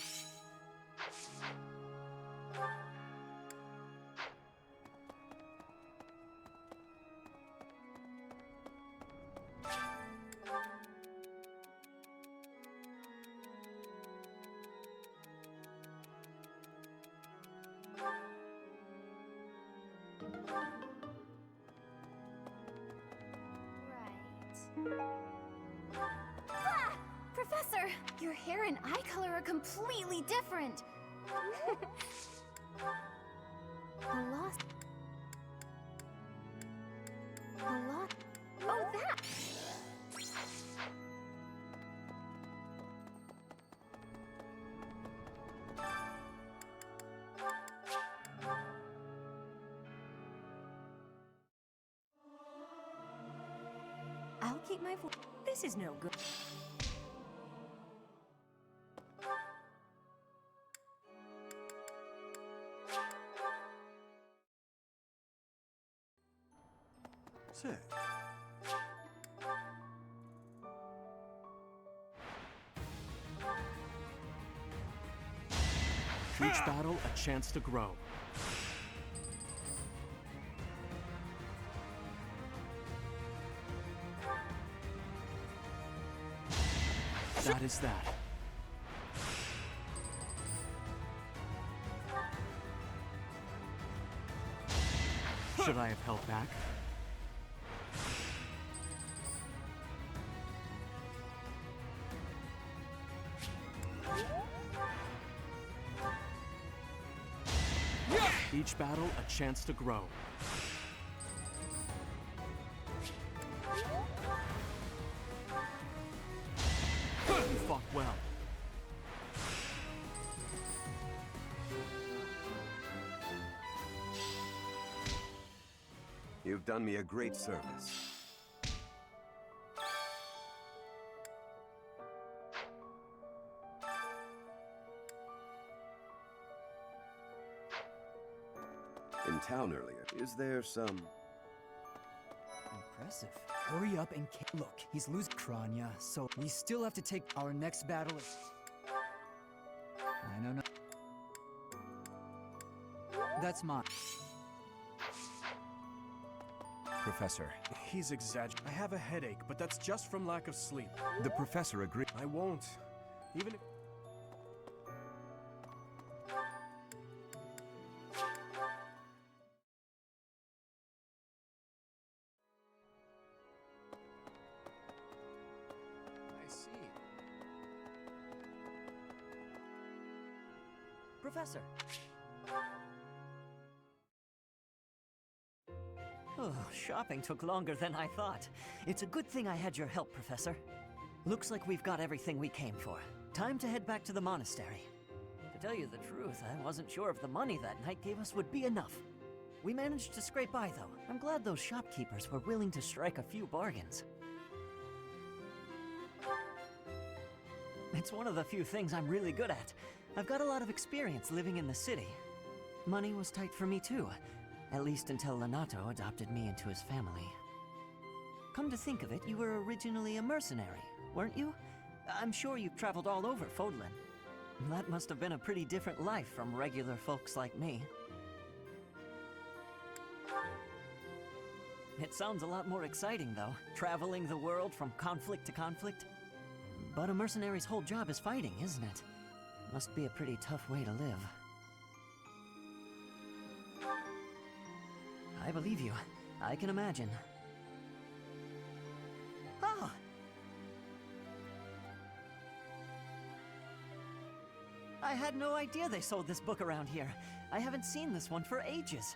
Ah! Professor! Your hair and eye color are completely different! A lost... Oh, that! keep my voice. This is no good. Say. Each battle a chance to grow. That is that. Should I have held back? Each battle a chance to grow. You fought well. You've done me a great service. In town earlier, is there some... Impressive. Hurry up and look, he's losing Kranya, so we still have to take our next battle. I don't know. That's mine. Professor. He's exaggerating. I have a headache, but that's just from lack of sleep. The professor agreed. I won't. Even if... Professor. Oh, shopping took longer than I thought. It's a good thing I had your help, Professor. Looks like we've got everything we came for. Time to head back to the monastery. To tell you the truth, I wasn't sure if the money that knight gave us would be enough. We managed to scrape by, though. I'm glad those shopkeepers were willing to strike a few bargains. It's one of the few things I'm really good at. I've got a lot of experience living in the city. Money was tight for me too, at least until Lenato adopted me into his family. Come to think of it, you were originally a mercenary, weren't you? I'm sure you've traveled all over Fodlan. That must have been a pretty different life from regular folks like me. It sounds a lot more exciting though, traveling the world from conflict to conflict. But a mercenary's whole job is fighting, isn't it? Must be a pretty tough way to live. I believe you. I can imagine. Oh! I had no idea they sold this book around here. I haven't seen this one for ages.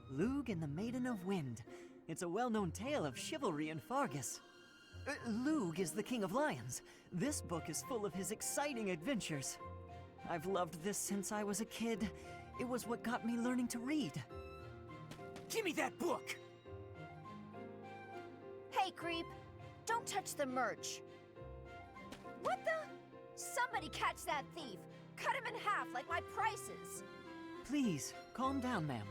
Lug and the Maiden of Wind. It's a well-known tale of chivalry in Fargus. Lug is the King of Lions. This book is full of his exciting adventures. I've loved this since I was a kid. It was what got me learning to read. Give me that book! Hey, creep! Don't touch the merch! What the? Somebody catch that thief! Cut him in half like my prices! Please, calm down, ma'am.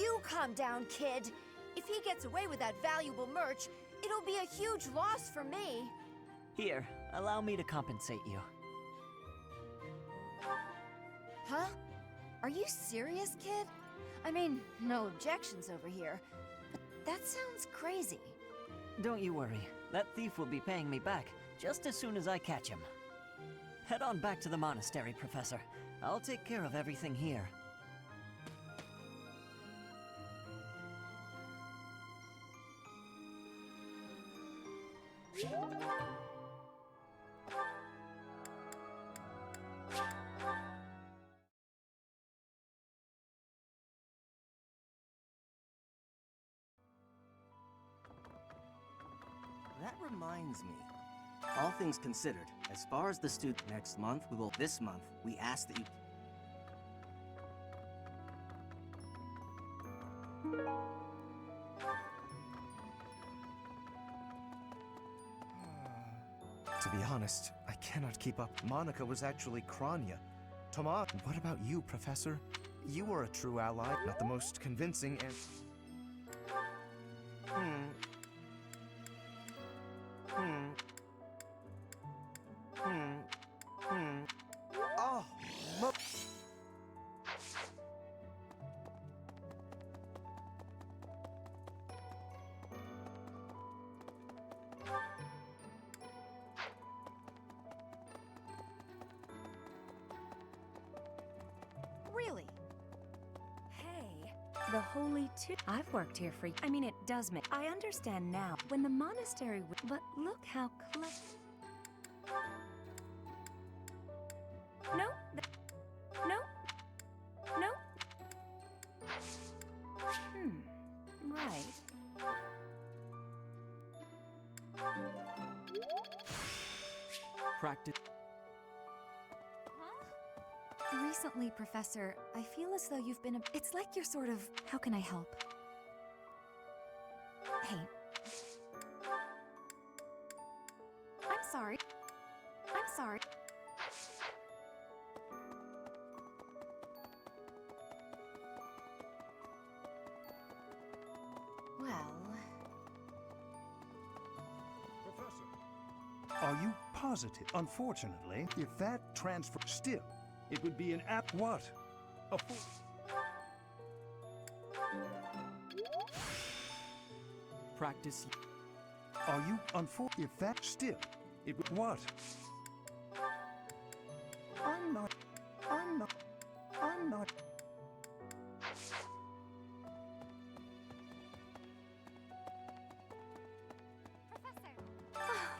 You calm down, kid! If he gets away with that valuable merch, it'll be a huge loss for me. Here, allow me to compensate you. Huh? Are you serious, kid? I mean, no objections over here, but that sounds crazy. Don't you worry. That thief will be paying me back just as soon as I catch him. Head on back to the monastery, Professor. I'll take care of everything here. That reminds me. All things considered, as far as the student next month, this month, we ask that you... To be honest, I cannot keep up. Monica was actually Kranya. Tomas, what about you, Professor? You were a true ally, not the most convincing and... Oh, Really? Hey, the Holy Two. I've worked here for. I mean, it does make. I understand now. When the monastery. But look how clever. No. No. No. Right. Practice. Recently, Professor, I feel as though you've been It's like you're sort of... How can I help? Hey. I'm sorry. I'm sorry. Well... Are you positive? Unfortunately, if that transfer still, it would be an app what? A Practice. Are you if that still, it would what? I'm not.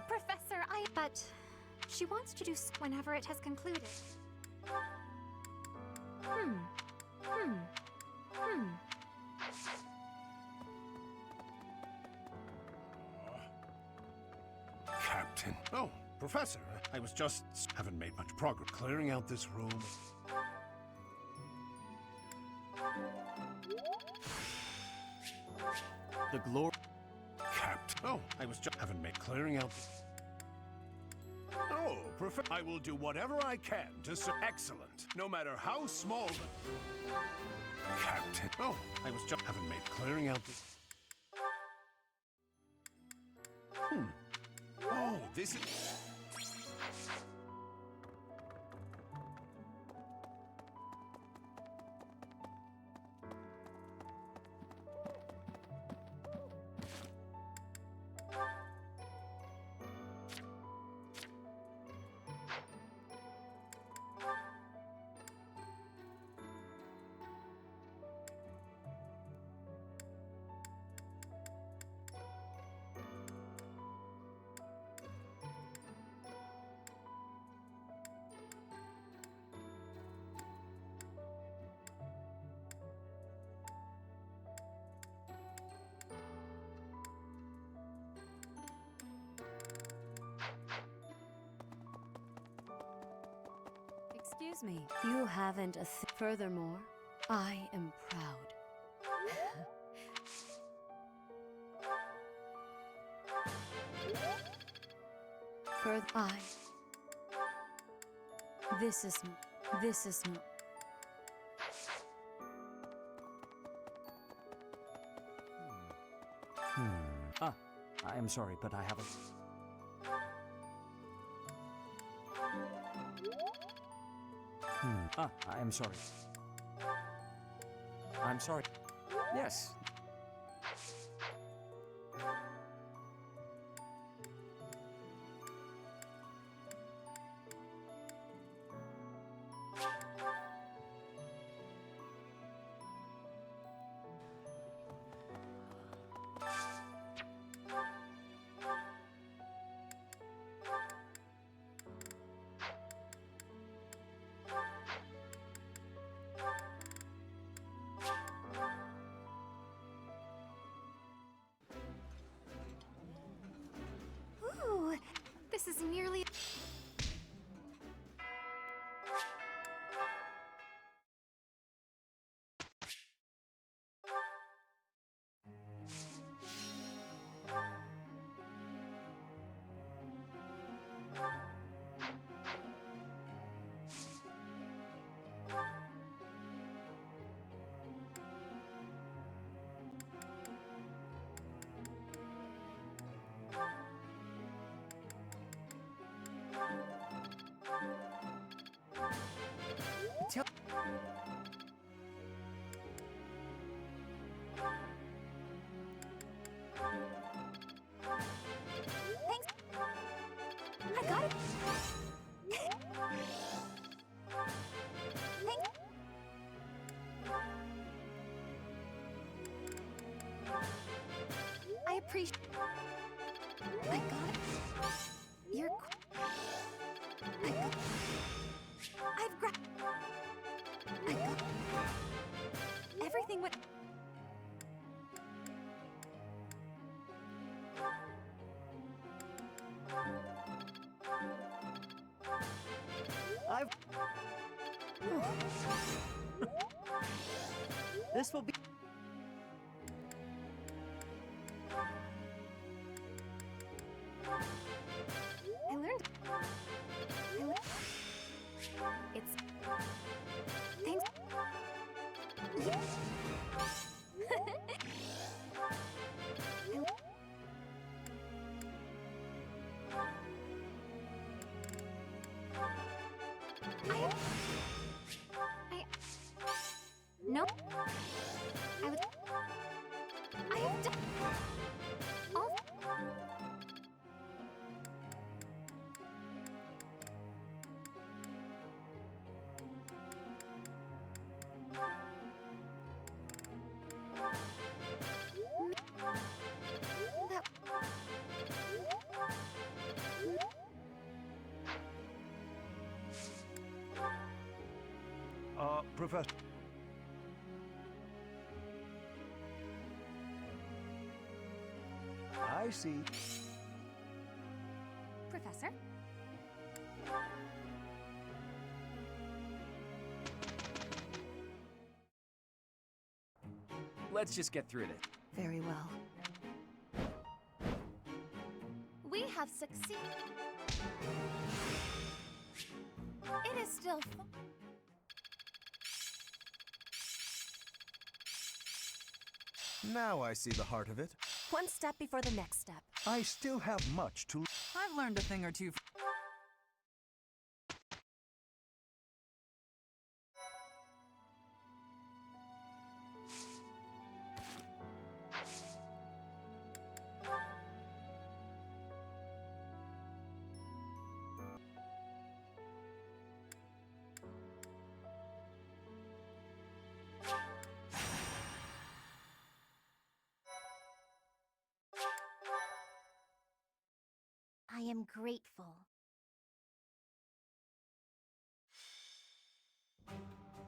Professor, But... She wants to do whenever it has concluded. Captain. Oh, Professor, I was just... haven't made much progress clearing out this room. The glory... Captain. Oh, I was just... haven't made clearing out... Oh, Professor, I will do whatever I can to excellent, no matter how small the... Captain. Oh, I was just... haven't made clearing out the... Oh, this is... Excuse me, you haven't a Furthermore, I am proud. This is not. I am sorry, but I haven't. I am sorry. I'm sorry. Yes. tell. Thanks. I got it. Thanks. I appreciate. I got it. You're. I got. I've grabbed. I got. Everything went. I've. This will be. I learned. It's. Thanks. Yeah. No. I would. I have done. All. Professor. I see. Professor? Let's just get through this. Very well. We have succeeded. It is still. Now I see the heart of it. One step before the next step. I still have much to. I've learned a thing or two. I am grateful.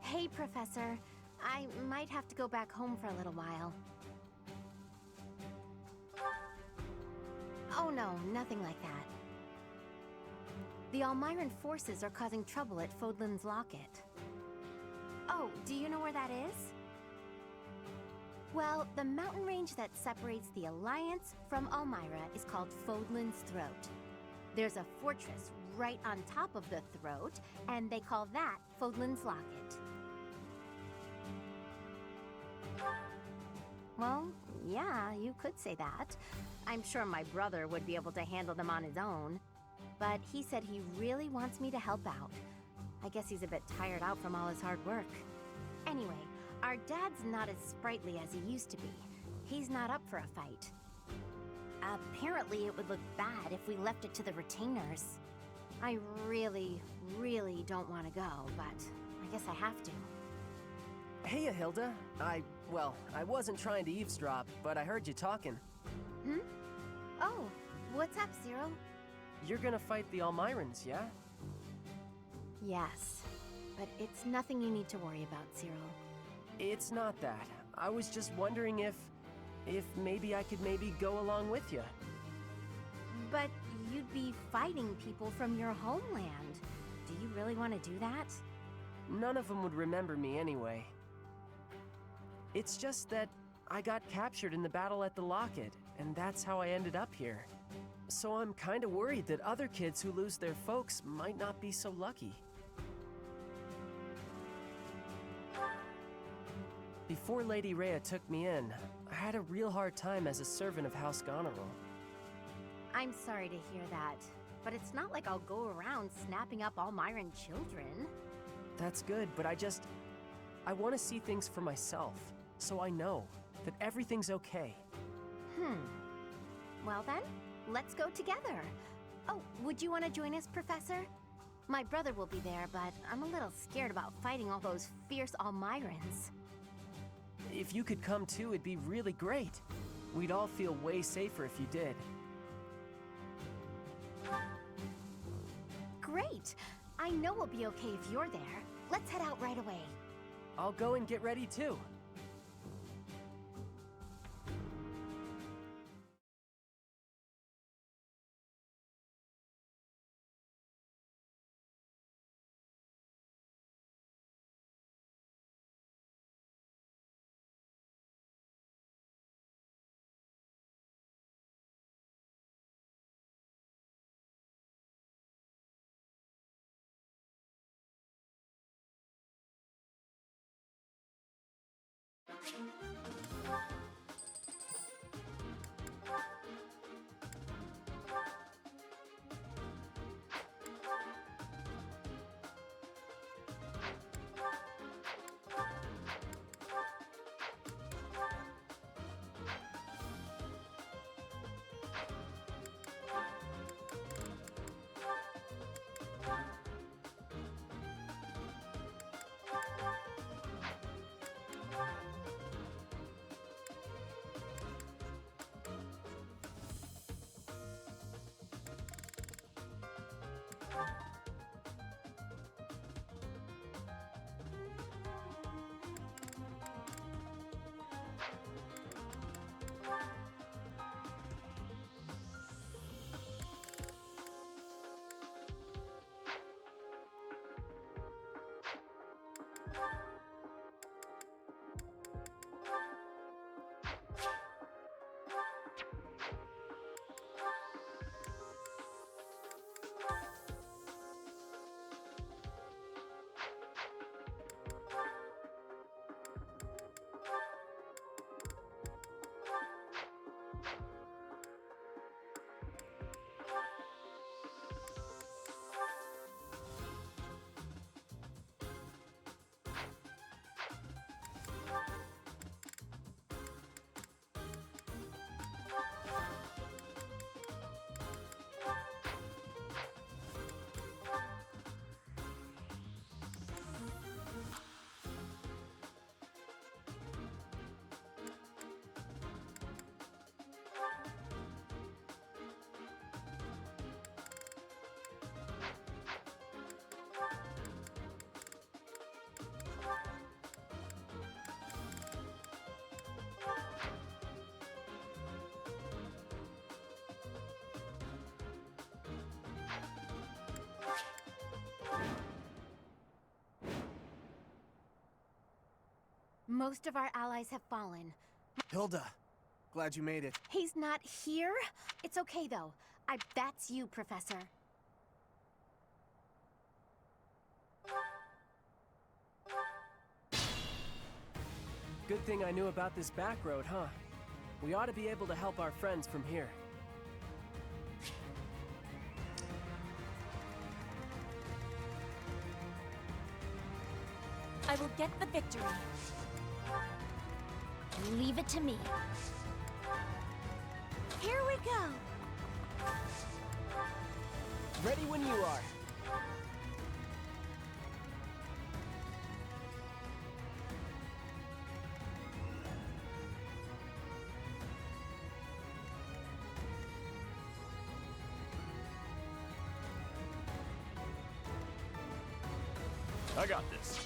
Hey, Professor. I might have to go back home for a little while. Oh no, nothing like that. The Almiran forces are causing trouble at Fodlan's Locket. Oh, do you know where that is? Well, the mountain range that separates the Alliance from Almyra is called Fodlan's Throat. There's a fortress right on top of the throat, and they call that Fodlan's Locket. Well, yeah, you could say that. I'm sure my brother would be able to handle them on his own. But he said he really wants me to help out. I guess he's a bit tired out from all his hard work. Anyway, our dad's not as sprightly as he used to be. He's not up for a fight. Apparently it would look bad if we left it to the retainers. I really, really don't want to go, but I guess I have to. Hey, Hilda. I wasn't trying to eavesdrop, but I heard you talking. Hmm? Oh, what's up, Cyril? You're gonna fight the Almirans, yeah? Yes, but it's nothing you need to worry about, Cyril. It's not that. I was just wondering if maybe I could go along with you. But you'd be fighting people from your homeland. Do you really want to do that? None of them would remember me anyway. It's just that I got captured in the battle at the Locket, and that's how I ended up here. So I'm kinda worried that other kids who lose their folks might not be so lucky. Before Lady Rhea took me in, I had a real hard time as a servant of House Goneril. I'm sorry to hear that, but it's not like I'll go around snapping up Almiran children. That's good, but I want to see things for myself, so I know that everything's okay. Well then, let's go together. Oh, would you want to join us, Professor? My brother will be there, but I'm a little scared about fighting all those fierce Almirans. If you could come too, it'd be really great. We'd all feel way safer if you did. Great! I know we'll be okay if you're there. Let's head out right away. I'll go and get ready too. Most of our allies have fallen. Hilda, glad you made it. He's not here? It's okay, though. That's you, Professor. Good thing I knew about this back road, huh? We ought to be able to help our friends from here. I will get the victory. Leave it to me. Here we go. Ready when you are. I got this.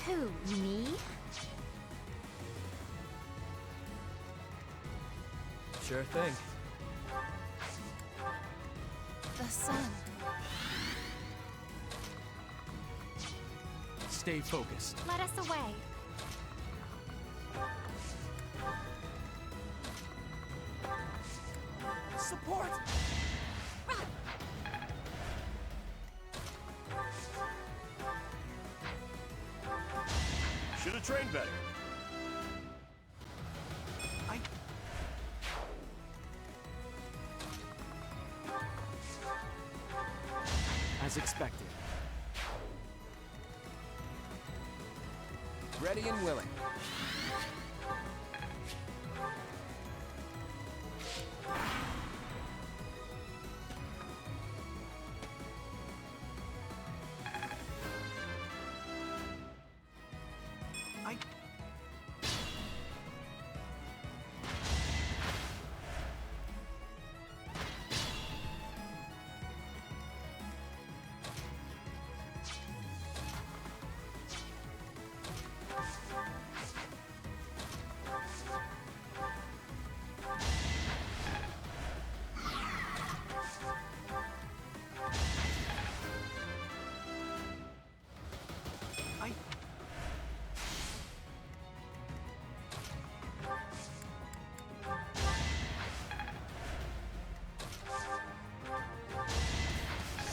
Who, me? Sure thing. The sun. Stay focused. Let us away. Support! Should have trained better. expected. Ready and willing.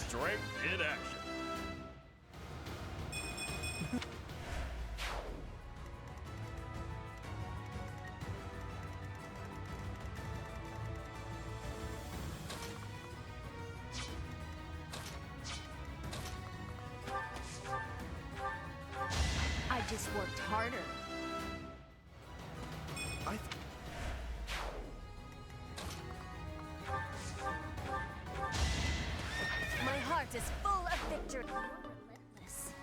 Strength in action. I just worked harder. My heart is full of victory. Relentless.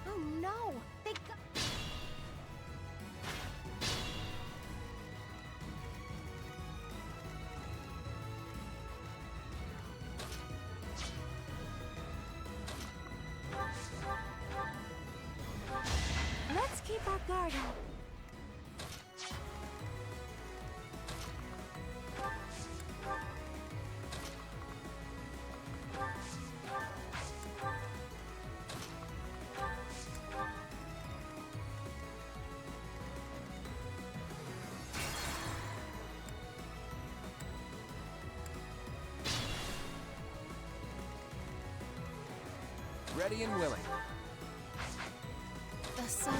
Oh no! They got. Let's keep our guard up. Ready and willing. The sun.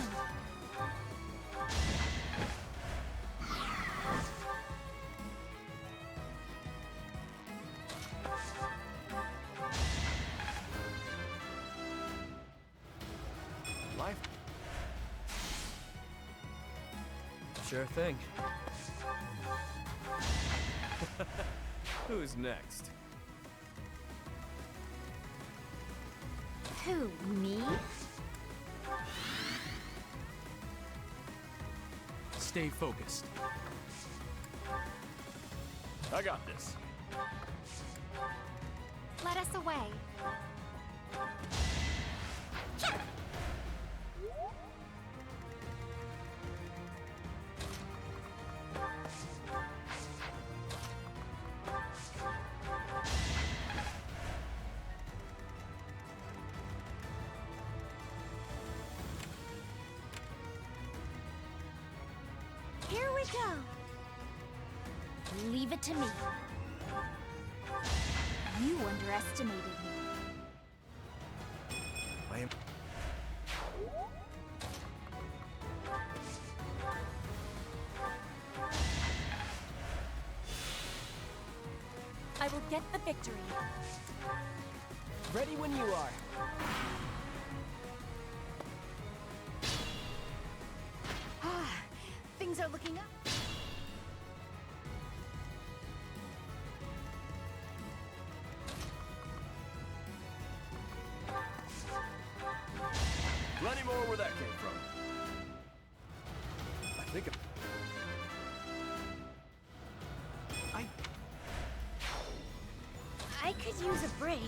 Life. Sure thing. Who's next? Who, me? Stay focused. I got this. Let us away. Here we go. Leave it to me. You underestimated me. I am. I will get the victory. Ready when you are. Things are looking up. Plenty more where that came from. I think I could use a break.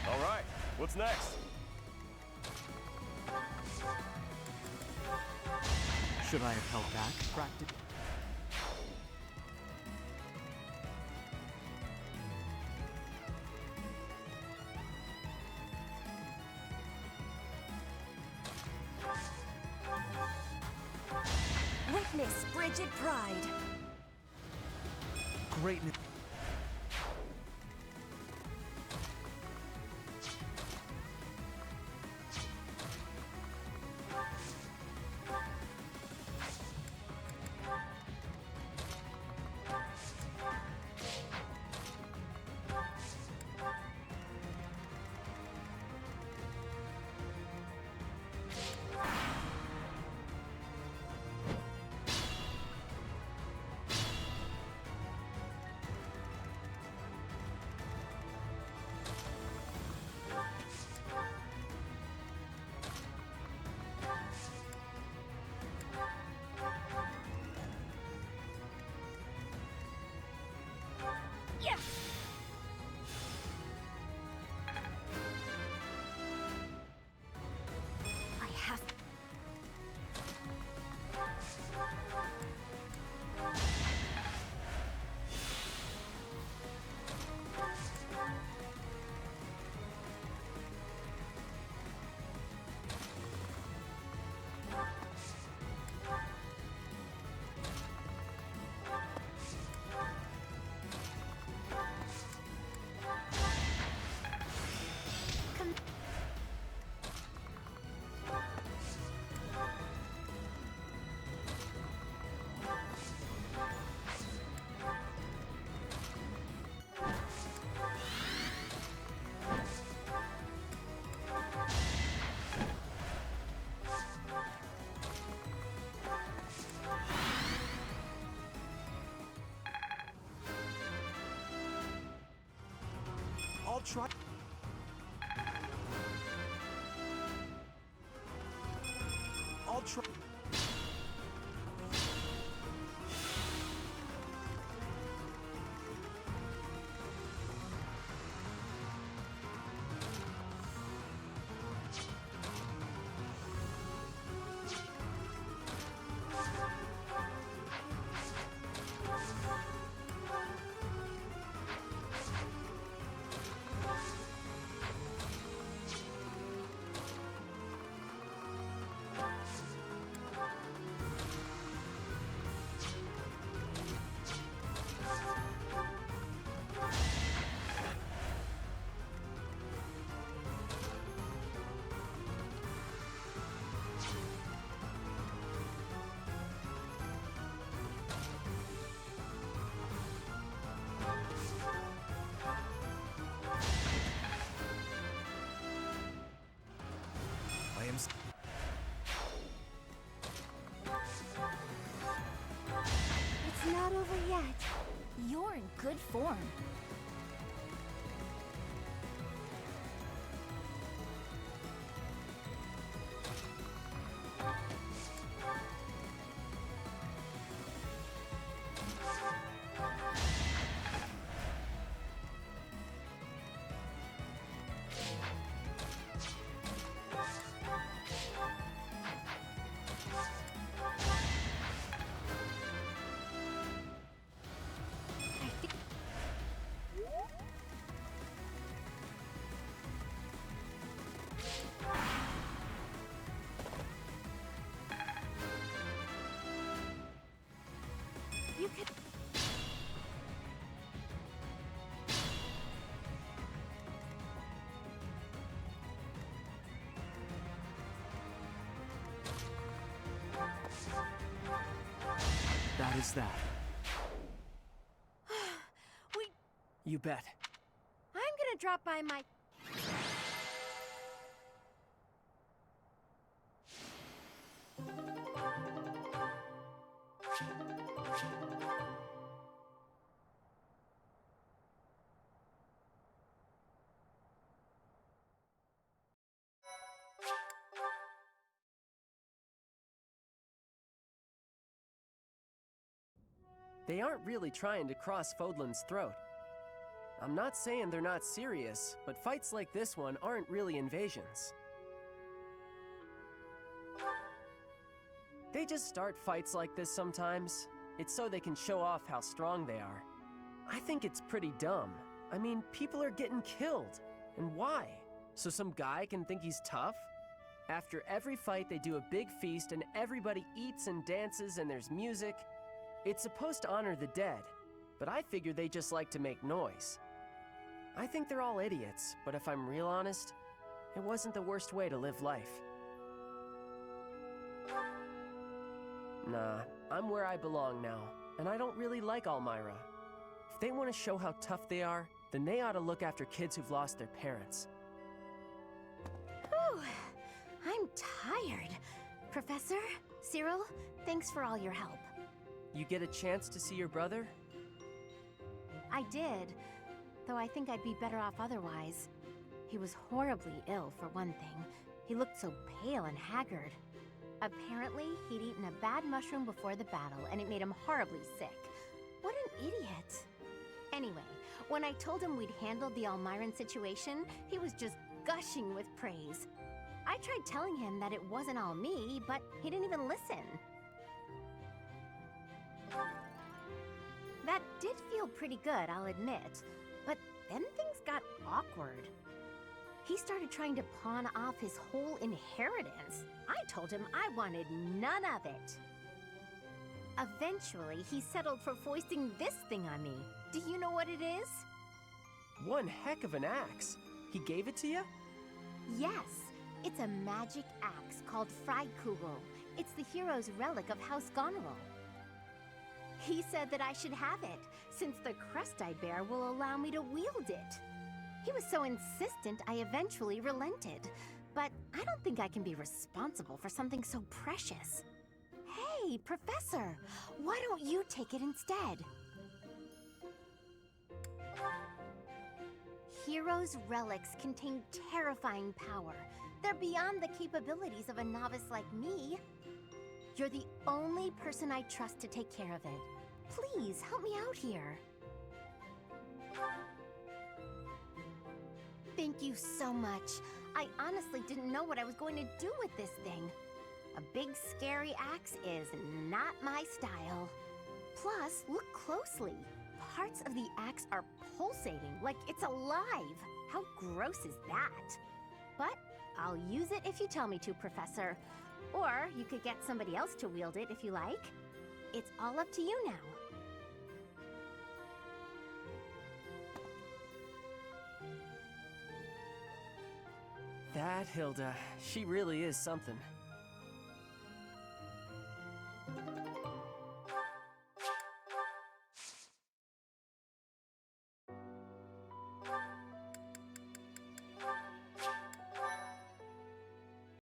All right, what's next? Should I have held back? Practice. Witness frigid pride. Greatness. I'll try. I'll try. It's not over yet. You're in good form. You could... That is that. You bet. I'm gonna drop by my... They aren't really trying to cross Fodlan's throat. I'm not saying they're not serious, but fights like this one aren't really invasions. They just start fights like this sometimes. It's so they can show off how strong they are. I think it's pretty dumb. I mean, people are getting killed. And why? So some guy can think he's tough? After every fight, they do a big feast and everybody eats and dances and there's music. It's supposed to honor the dead, but I figure they just like to make noise. I think they're all idiots, but if I'm real honest, it wasn't the worst way to live life. Nah, I'm where I belong now, and I don't really like Almyra. If they want to show how tough they are, then they ought to look after kids who've lost their parents. Whew, I'm tired. Professor, Cyril, thanks for all your help. You get a chance to see your brother? I did, though I think I'd be better off otherwise. He was horribly ill, for one thing. He looked so pale and haggard. Apparently, he'd eaten a bad mushroom before the battle, and it made him horribly sick. What an idiot. Anyway, when I told him we'd handled the Almyran situation, he was just gushing with praise. I tried telling him that it wasn't all me, but he didn't even listen. That did feel pretty good, I'll admit, but then things got awkward. He started trying to pawn off his whole inheritance. I told him I wanted none of it. Eventually, he settled for foisting this thing on me. Do you know what it is? One heck of an axe. He gave it to you? Yes, it's a magic axe called Freikugel. It's the hero's relic of House Goneril. He said that I should have it, since the crust I bear will allow me to wield it. He was so insistent, I eventually relented. But I don't think I can be responsible for something so precious. Hey, Professor, why don't you take it instead? Heroes' relics contain terrifying power. They're beyond the capabilities of a novice like me. You're the only person I trust to take care of it. Please, help me out here. Thank you so much. I honestly didn't know what I was going to do with this thing. A big, scary axe is not my style. Plus, look closely. Parts of the axe are pulsating like it's alive. How gross is that? But I'll use it if you tell me to, Professor. Or you could get somebody else to wield it if you like. It's all up to you now. That Hilda, she really is something.